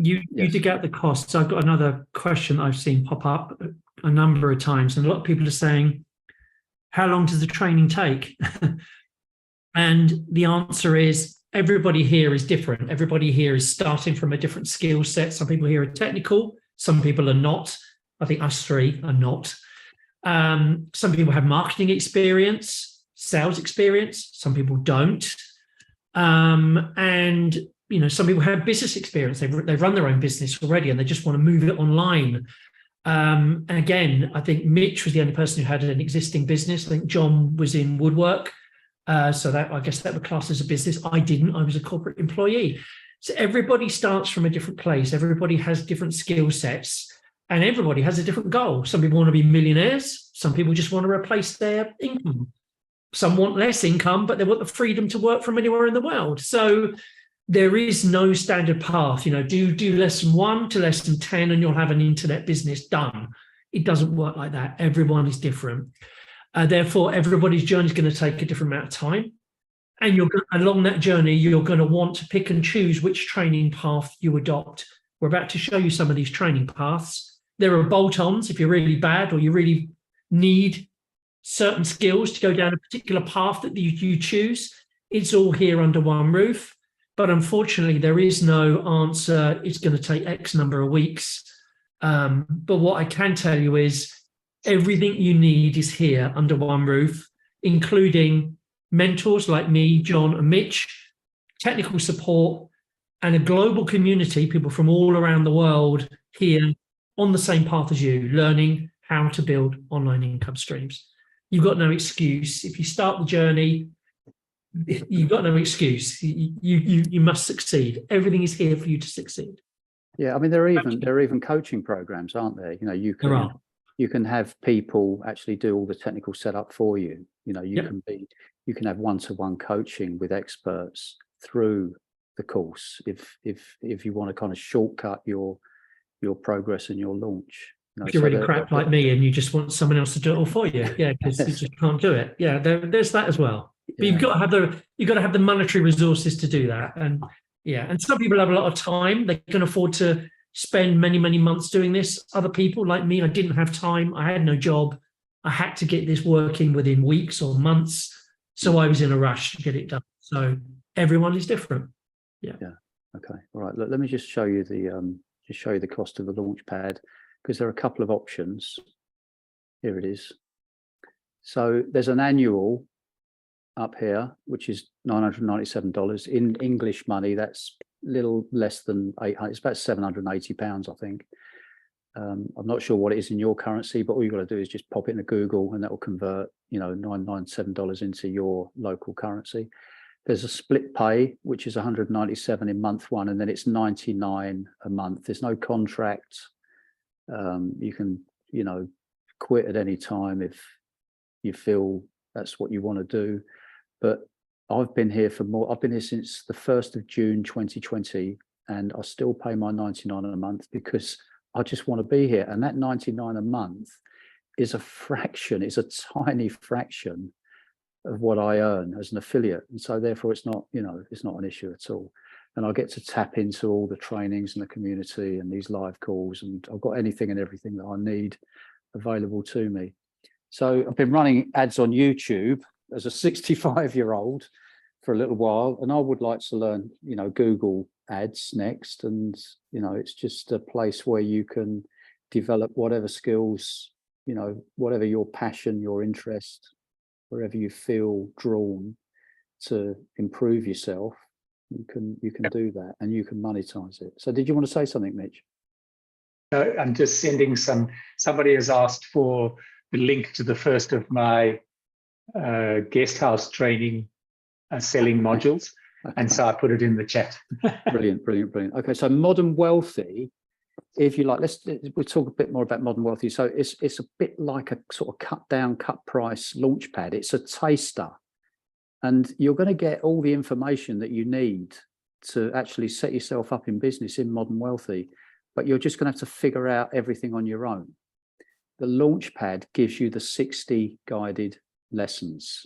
you Yes. dig out the costs. I've got another question I've seen pop up a number of times, and a lot of people are saying, how long does the training take? And the answer is everybody here is different. Everybody here is starting from a different skill set. Some people here are technical, some people are not. I think us 3 are not. Some people have marketing experience, sales experience, some people don't. And some people have business experience. They run their own business already and they just want to move it online. And again, I think Mitch was the only person who had an existing business. I think John was in woodwork. So that, I guess that would class as a business. I didn't. I was a corporate employee. So everybody starts from a different place. Everybody has different skill sets and everybody has a different goal. Some people want to be millionaires. Some people just want to replace their income. Some want less income, but they want the freedom to work from anywhere in the world. So there is no standard path. Do lesson 1 to lesson 10 and you'll have an internet business done. It doesn't work like that. Everyone is different. Therefore, everybody's journey is going to take a different amount of time. And along that journey, you're going to want to pick and choose which training path you adopt. We're about to show you some of these training paths. There are bolt-ons if you're really bad or you really need certain skills to go down a particular path that you choose. It's all here under one roof. But unfortunately, there is no answer. It's going to take X number of weeks. But what I can tell you is everything you need is here under one roof, including mentors like me, John and Mitch, technical support, and a global community, people from all around the world here on the same path as you, learning how to build online income streams. You've got no excuse. If you start the journey, you've got no excuse. You must succeed. Everything is here for you to succeed. Yeah, I mean, there are even coaching programs, aren't there? You can have people actually do all the technical setup for you. You can have one-to-one coaching with experts through the course if you want to kind of shortcut your progress and your launch. If you're really crap like me and you just want someone else to do it all for you, because you just can't do it. Yeah, there's that as well. But you've got to have the monetary resources to do that. And some people have a lot of time. They can afford to spend many, many months doing this. Other people like me, I didn't have time. I had no job. I had to get this working within weeks or months. So I was in a rush to get it done. So everyone is different. Yeah. Okay. All right. Let me just show you the just show you the cost of the Launchpad, because there are a couple of options. Here it is. So there's an annual up here, which is $997. In English money, that's little less than 800. It's about £780, I think. I'm not sure what it is in your currency, but all you've got to do is just pop it into Google and that will convert, you know, $997 into your local currency. There's a split pay, which is 197 in month one, and then it's 99 a month. There's no contract. You can, you know, quit at any time if you feel that's what you want to do. But I've been here for more. I've been here since the 1st of June 2020, and I still pay my 99 a month because I just want to be here. And that 99 a month is a fraction. It's a tiny fraction of what I earn as an affiliate, and so therefore it's not, you know, it's not an issue at all. And I get to tap into all the trainings and the community and these live calls, and I've got anything and everything that I need available to me. So I've been running ads on YouTube as a 65-year-old for a little while, and I would like to learn, you know, Google ads next. And, you know, it's just a place where you can develop whatever skills, you know, whatever your passion, your interest, wherever you feel drawn to improve yourself, you can do that, and you can monetize it. So did you want to say something, Mitch? No, I'm just sending somebody has asked for the link to the first of my guest house training selling modules. Okay. And so I put it in the chat. Brilliant. Okay, so Modern Wealthy, if you like, we'll talk a bit more about Modern Wealthy. So it's a bit like a sort of cut down, cut price Launchpad. It's a taster, and you're going to get all the information that you need to actually set yourself up in business in Modern Wealthy, but you're just going to have to figure out everything on your own. The Launchpad gives you the 60 guided lessons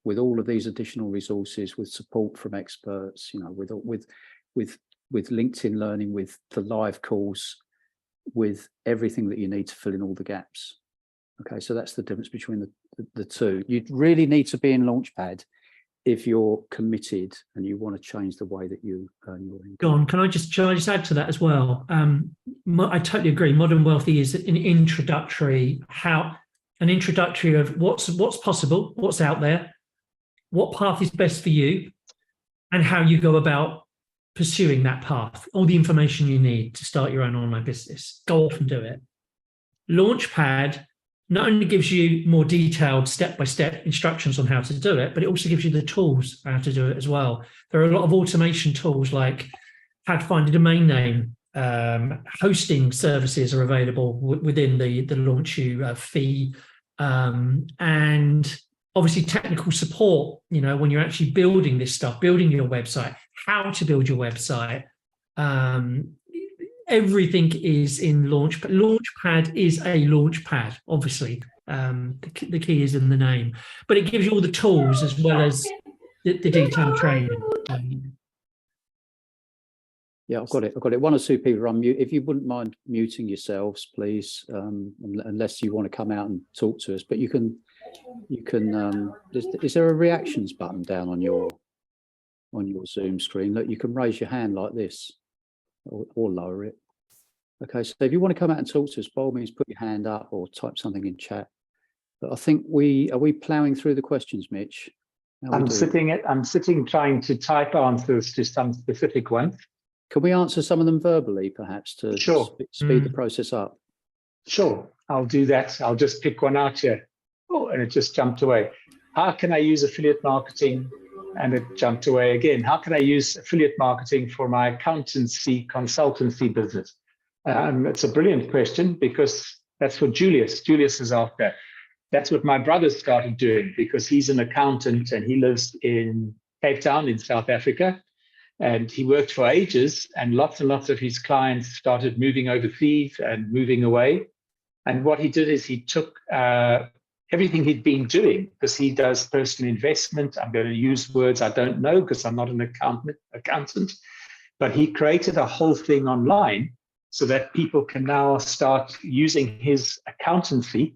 with all of these additional resources, with support from experts, you know, with LinkedIn Learning, with the live calls, with everything that you need to fill in all the gaps. Okay, so that's the difference between the two. You really need to be in Launchpad if you're committed and you want to change the way that you earn your income. John, can I just add to that as well? I totally agree. Modern Wealthy is an introductory of what's possible, what's out there, what path is best for you, and how you go about pursuing that path. All the information you need to start your own online business. Go off and do it. Launchpad not only gives you more detailed step-by-step instructions on how to do it, but it also gives you the tools how to do it as well. There are a lot of automation tools like how to find a domain name. Hosting services are available within the LaunchU fee, and obviously technical support, you know, when you're actually building this stuff, building your website, how to build your website. Everything is in Launchpad. Launchpad is a Launchpad, obviously. The key is in the name, but it gives you all the tools as well as the detailed training. Yeah, I've got it. One or two people on mute. If you wouldn't mind muting yourselves, please, unless you want to come out and talk to us. But you can. Is there a reactions button down on your Zoom screen? Look, you can raise your hand like this, or lower it. Okay, so if you want to come out and talk to us, by all means, put your hand up or type something in chat. But I think are we ploughing through the questions, Mitch? I'm sitting trying to type answers to some specific ones. Can we answer some of them verbally, perhaps, to speed the process up? Sure, I'll do that. I'll just pick one out here. Oh, and it just jumped away. How can I use affiliate marketing? And it jumped away again. How can I use affiliate marketing for my accountancy consultancy business? It's a brilliant question, because that's what Julius is after. That's what my brother started doing, because he's an accountant and he lives in Cape Town in South Africa. And he worked for ages, and lots of his clients started moving overseas and moving away. And what he did is he took everything he'd been doing, because he does personal investment. I'm going to use words I don't know because I'm not an accountant, but he created a whole thing online so that people can now start using his accountancy.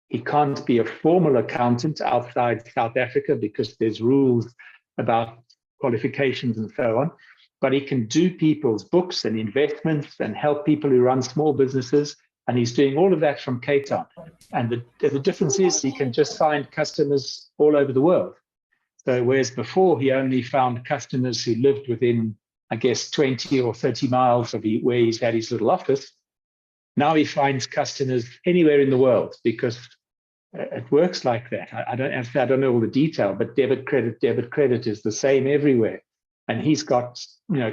He can't be a formal accountant outside South Africa because there's rules about qualifications and so on, but he can do people's books and investments and help people who run small businesses. And he's doing all of that from Cape Town. And the difference is he can just find customers all over the world. So whereas before he only found customers who lived within, I guess, 20 or 30 miles of where he's had his little office, now he finds customers anywhere in the world because it works like that. I don't know all the detail, but debit credit is the same everywhere. And he's got,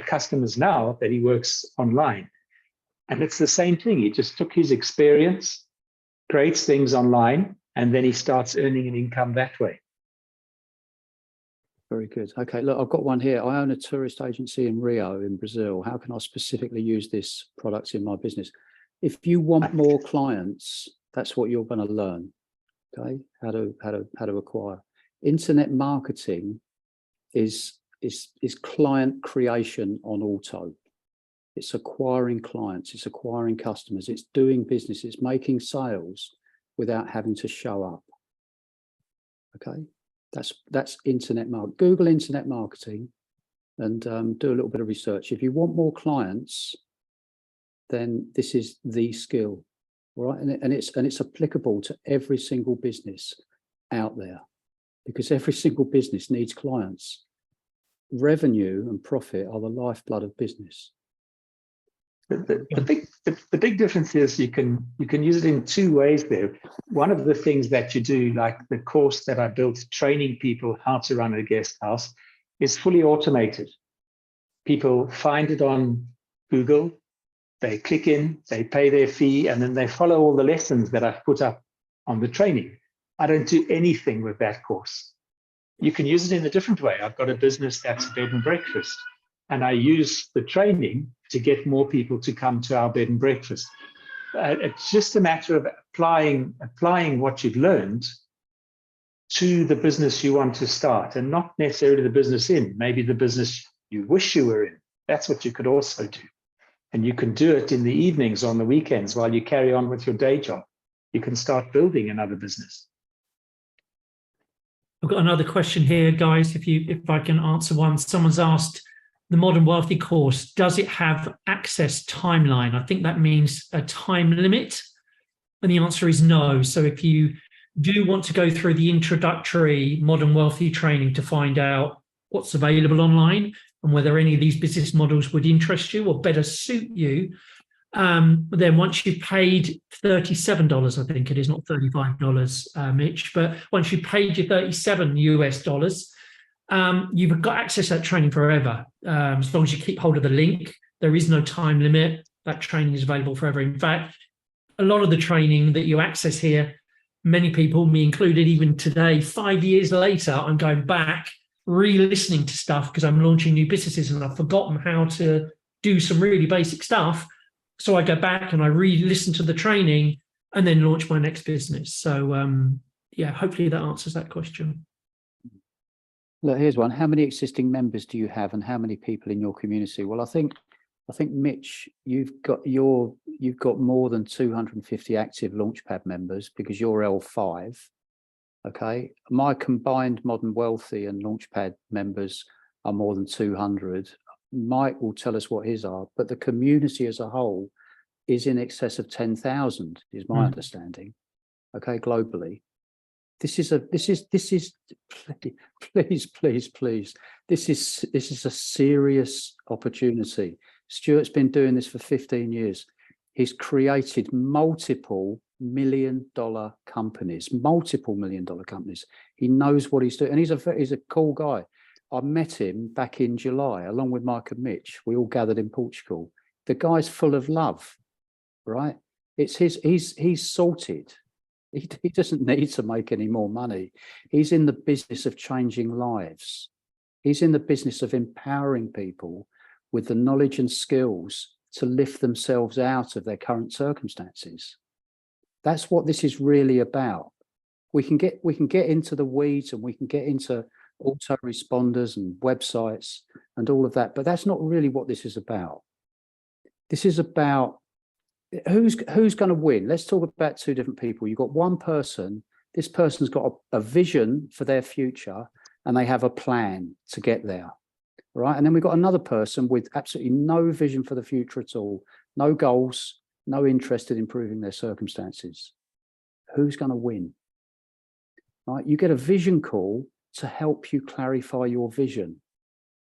customers now that he works online. And it's the same thing. He just took his experience, creates things online, and then he starts earning an income that way. Very good. Okay, look, I've got one here. I own a tourist agency in Rio in Brazil. How can I specifically use this product in my business? If you want more clients, that's what you're going to learn. Okay, how to acquire. Internet marketing is client creation on auto. It's acquiring clients, it's acquiring customers, it's doing business, it's making sales without having to show up. Okay, that's internet marketing. Google internet marketing and do a little bit of research. If you want more clients, then this is the skill, right? And it's applicable to every single business out there, because every single business needs clients. Revenue and profit are the lifeblood of business. The big difference is you can use it in two ways there. One of the things that you do, like the course that I built training people how to run a guest house, is fully automated. People find it on Google, they click in, they pay their fee, and then they follow all the lessons that I've put up on the training. I don't do anything with that course. You can use it in a different way. I've got a business that's bed and breakfast, and I use the training to get more people to come to our bed and breakfast. It's just a matter of applying what you've learned to the business you want to start, and not necessarily the business maybe the business you wish you were in. That's what you could also do. And you can do it in the evenings, on the weekends, while you carry on with your day job. You can start building another business. I've got another question here, guys, if I can answer one. Someone's asked, the Modern Wealthy course, does it have access timeline? I think that means a time limit. And the answer is no. So if you do want to go through the introductory Modern Wealthy training to find out what's available online and whether any of these business models would interest you or better suit you, then once you've paid $37, I think it is, not $35, Mitch, but once you've paid your $37 US, you've got access to that training forever. As long as you keep hold of the link, there is no time limit. That training is available forever. In fact, a lot of the training that you access here, many people, me included, even today, 5 years later, I'm going back, re-listening to stuff because I'm launching new businesses and I've forgotten how to do some really basic stuff. So I go back and I re-listen to the training and then launch my next business. So yeah, hopefully that answers that question. Look, here's one. How many existing members do you have and how many people in your community? Well, I think Mitch, you've got more than 250 active Launchpad members because you're L5. Okay. My combined Modern Wealthy and Launchpad members are more than 200. Mike will tell us what his are, but the community as a whole is in excess of 10,000 is my understanding. Okay, globally. This is please. This is a serious opportunity. Stuart's been doing this for 15 years. He's created multiple $1 million companies. He knows what he's doing, and he's a cool guy. I met him back in July, along with Mike and Mitch. We all gathered in Portugal. The guy's full of love, right? He's sorted. He doesn't need to make any more money. He's in the business of changing lives. He's in the business of empowering people with the knowledge and skills to lift themselves out of their current circumstances. That's what this is really about. We can get into the weeds and we can get into autoresponders and websites and all of that, but that's not really what this is about. This is about who's going to win. Let's talk about two different people. You've got one person, this person's got a vision for their future and they have a plan to get there. right? And then we've got another person with absolutely no vision for the future at all, no goals, no interest in improving their circumstances. Who's going to win? Right? You get a vision call to help you clarify your vision.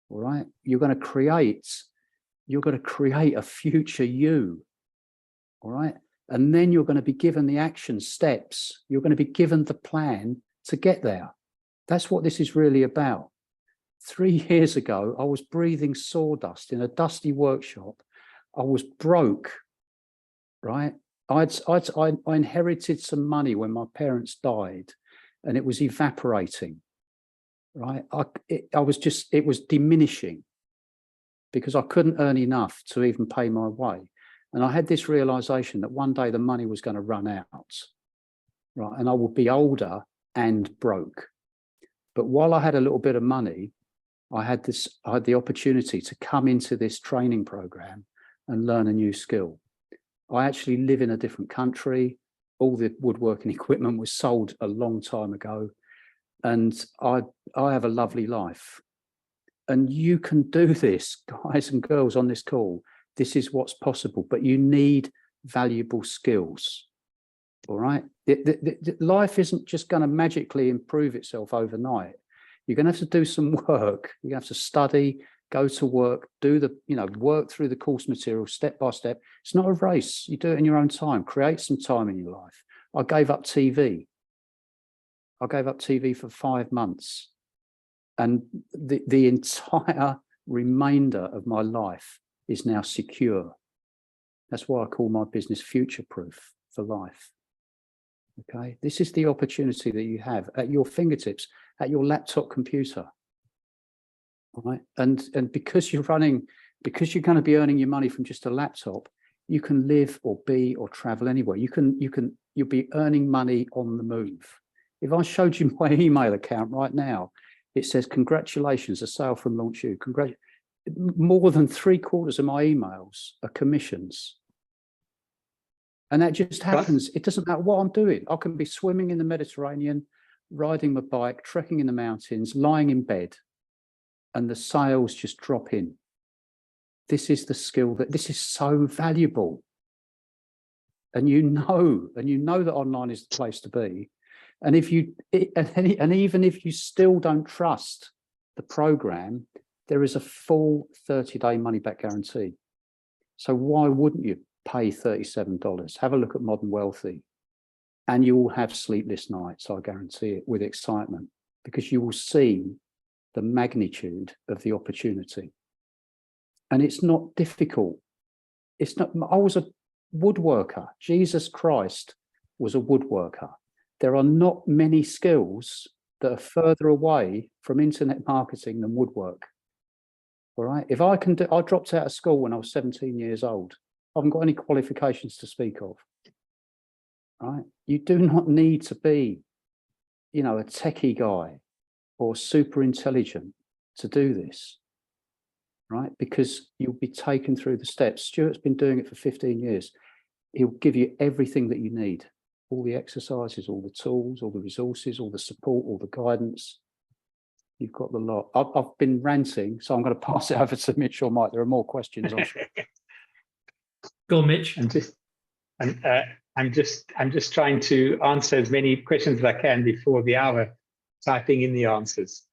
All right. You're going to create a future you. All right. And then you're going to be given the action steps. You're going to be given the plan to get there. That's what this is really about. 3 years ago, I was breathing sawdust in a dusty workshop. I was broke, right? I inherited some money when my parents died, and it was evaporating, right? It was diminishing because I couldn't earn enough to even pay my way. And I had this realization that one day the money was going to run out, right? And I would be older and broke. But while I had a little bit of money, I had the opportunity to come into this training program and learn a new skill. I actually live in a different country. All the woodworking equipment was sold a long time ago. And I have a lovely life. And you can do this, guys and girls on this call. This is what's possible, but you need valuable skills. All right. Life isn't just going to magically improve itself overnight. You're going to have to do some work. You're going to have to study, go to work, work through the course material step by step. It's not a race. You do it in your own time. Create some time in your life. I gave up TV. I gave up TV for 5 months. And the entire remainder of my life is now secure. That's why I call my business future-proof for life. Okay, this is the opportunity that you have at your fingertips, at your laptop computer. All right, and because you're going to be earning your money from just a laptop, you can live or be or travel anywhere. You'll be earning money on the move. If I showed you my email account right now, it says, "Congratulations, a sale from Launch You." More than 3/4 of my emails are commissions. And that just happens. It doesn't matter what I'm doing. I can be swimming in the Mediterranean, riding my bike, trekking in the mountains, lying in bed, and the sales just drop in. This is the skill this is so valuable. And you know that online is the place to be. And even if you still don't trust the program, there is a full 30-day money-back guarantee. So why wouldn't you pay $37? Have a look at Modern Wealthy, and you will have sleepless nights, I guarantee it, with excitement, because you will see the magnitude of the opportunity. And it's not difficult. I was a woodworker. Jesus Christ was a woodworker. There are not many skills that are further away from internet marketing than woodwork. All right. If I dropped out of school when I was 17 years old. I haven't got any qualifications to speak of. All right. You do not need to be, a techie guy or super intelligent to do this. Right. Because you'll be taken through the steps. Stuart's been doing it for 15 years. He'll give you everything that you need. All the exercises, all the tools, all the resources, all the support, all the guidance. You've got the lot. I've been ranting, so I'm going to pass it over to Mitch or Mike. There are more questions, I'm sure. Go on, Mitch. I'm just trying to answer as many questions as I can before the hour, typing in the answers.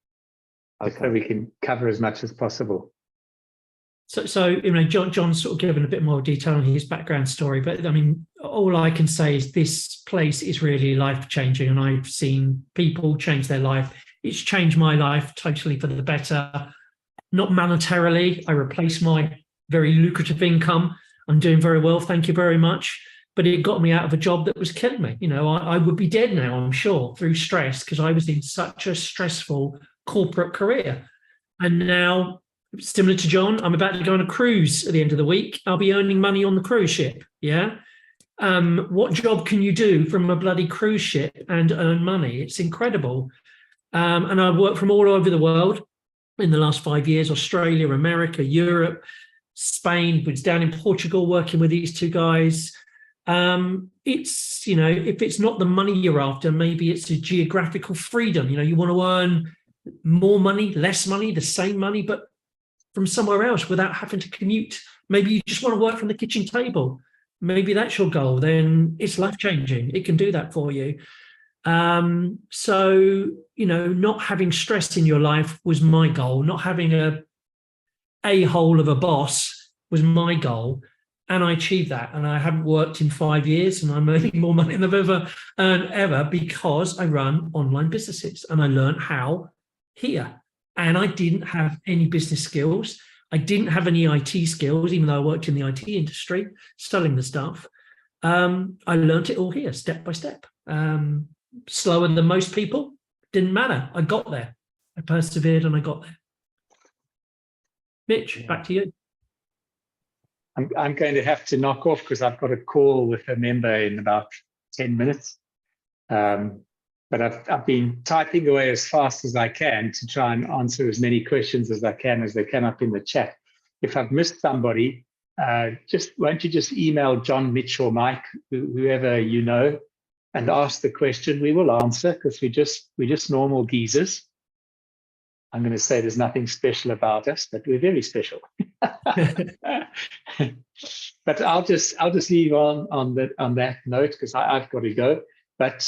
Okay. So we can cover as much as possible. So John's sort of given a bit more detail on his background story, but I mean, all I can say is this place is really life-changing, and I've seen people change their life. It's changed my life totally for the better. Not monetarily. I replaced my very lucrative income. I'm doing very well, thank you very much. But it got me out of a job that was killing me. I would be dead now, I'm sure, through stress, because I was in such a stressful corporate career. And now, similar to John, I'm about to go on a cruise at the end of the week. I'll be earning money on the cruise ship. Yeah. What job can you do from a bloody cruise ship and earn money? It's incredible. And I've worked from all over the world in the last 5 years: Australia, America, Europe, Spain. Was down in Portugal working with these two guys. It's, if it's not the money you're after, maybe it's a geographical freedom. You want to earn more money, less money, the same money, but from somewhere else without having to commute. Maybe you just want to work from the kitchen table. Maybe that's your goal. Then it's life-changing. It can do that for you. So, not having stress in your life was my goal. Not having a hole of a boss was my goal. And I achieved that. And I haven't worked in 5 years, and I'm earning more money than I've ever earned ever, because I run online businesses and I learned how here. And I didn't have any business skills. I didn't have any IT skills, even though I worked in the IT industry, selling the stuff. I learned it all here, step by step. Slower than most people, didn't matter. I got there. I persevered and I got there. Mitch, back to you. I'm going to have to knock off because I've got a call with a member in about 10 minutes. But I've been typing away as fast as I can to try and answer as many questions as I can as they come up in the chat. If I've missed somebody, won't you just email John, Mitch, or Mike, whoever you know, and ask the question. We will answer, because we're just normal geezers. I'm going to say there's nothing special about us, but we're very special. But I'll just leave on that note, because I've got to go. But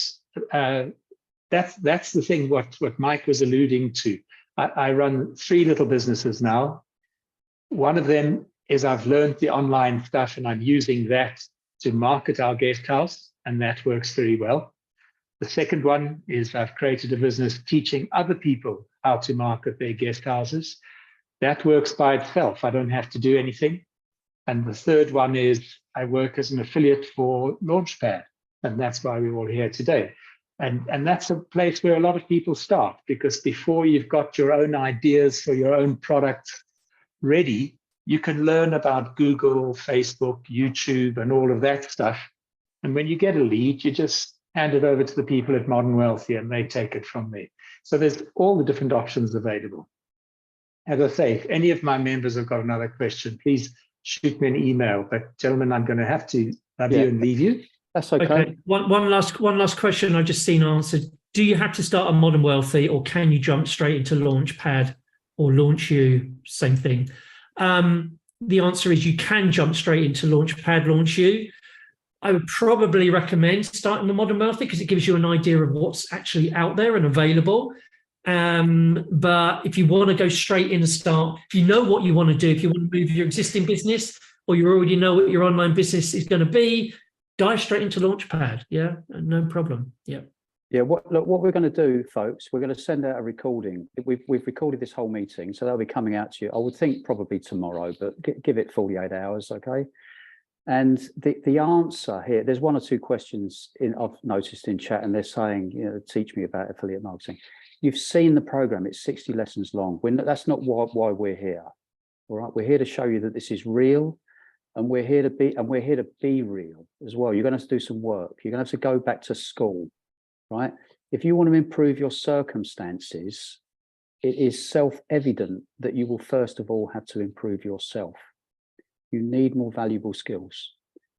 that's the thing. What Mike was alluding to. I run 3 little businesses now. One of them is I've learned the online stuff, and I'm using that to market our guest house, and that works very well. The second one is I've created a business teaching other people how to market their guest houses. That works by itself. I don't have to do anything. And the third one is I work as an affiliate for Launchpad, and that's why we're all here today. And that's a place where a lot of people start, because before you've got your own ideas for your own product ready, you can learn about Google, Facebook, YouTube, and all of that stuff. And when you get a lead, you just hand it over to the people at Modern Wealthy, and they take it from there. So there's all the different options available. As I say, if any of my members have got another question, please shoot me an email. But gentlemen, I'm going to have to love you and leave you. That's okay. Okay. One last question I've just seen answered. Do you have to start a Modern Wealthy, or can you jump straight into Launchpad or Launch You? Same thing. The answer is you can jump straight into Launchpad, Launch You. I would probably recommend starting the Modern Wealthy, because it gives you an idea of what's actually out there and available. But if you want to go straight in and start, if you know what you want to do, if you want to move your existing business, or you already know what your online business is going to be, dive straight into Launchpad. Yeah, no problem. Yeah. Yeah, what we're going to do, folks, we're going to send out a recording. We've recorded this whole meeting, so that'll be coming out to you. I would think probably tomorrow, but give it 48 hours, okay? And the answer here, there's 1 or 2 questions I've noticed in chat, and they're saying, teach me about affiliate marketing. You've seen the program; it's 60 lessons long. That's not why we're here. All right, we're here to show you that this is real, and we're here to be real as well. You're going to have to do some work. You're going to have to go back to school. Right? If you want to improve your circumstances, it is self-evident that you will first of all have to improve yourself. You need more valuable skills.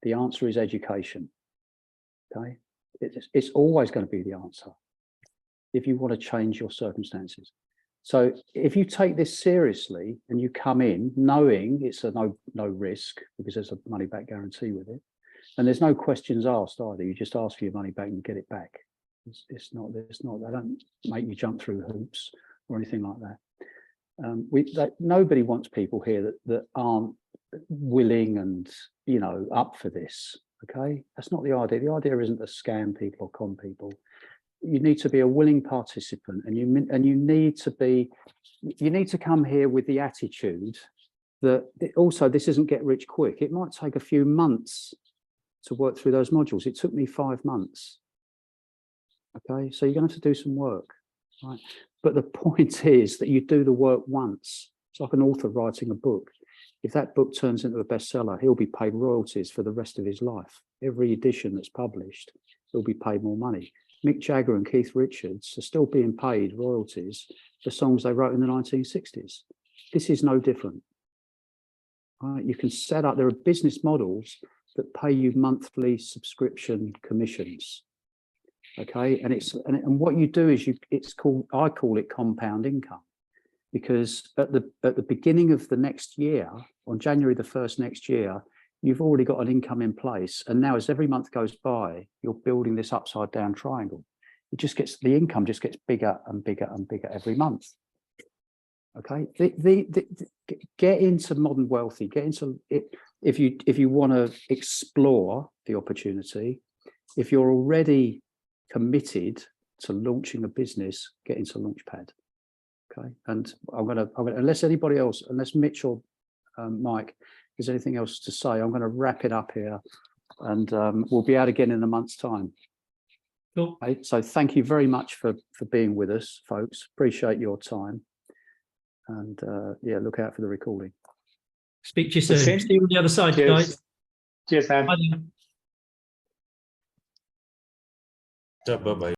The answer is education. Okay? It's always going to be the answer if you want to change your circumstances. So if you take this seriously and you come in knowing it's a no risk, because there's a money back guarantee with it, and there's no questions asked either. You just ask for your money back and you get it back. It's not. They don't make you jump through hoops or anything like that. Nobody wants people here that aren't willing and up for this. Okay, that's not the idea. The idea isn't to scam people or con people. You need to be a willing participant, and you need to come here with the attitude that also this isn't get rich quick. It might take a few months to work through those modules. It took me 5 months. Okay, so you're going to have to do some work, right? But the point is that you do the work once. It's like an author writing a book. If that book turns into a bestseller, he'll be paid royalties for the rest of his life. Every edition that's published, he'll be paid more money. Mick Jagger and Keith Richards are still being paid royalties for songs they wrote in the 1960s. This is no different. Right? You can set up, there are business models that pay you monthly subscription commissions. Okay, and what you do is I call it compound income. because at the beginning of the next year, on January the 1st next year, you've already got an income in place. And now as every month goes by, you're building this upside down triangle. The income just gets bigger and bigger and bigger every month. Okay, get into Modern Wealthy, get into it. If you want to explore the opportunity, if you're already committed to launching a business, get into Launchpad. Okay, and I'm gonna unless anybody else, unless Mitch or Mike, there's anything else to say, I'm going to wrap it up here, and we'll be out again in a month's time. Cool. Okay, so thank you very much for being with us, folks. Appreciate your time, and yeah, look out for the recording. Speak to you soon. See you on the other side, Cheers. guys. Cheers, man. Bye then. Bye-bye.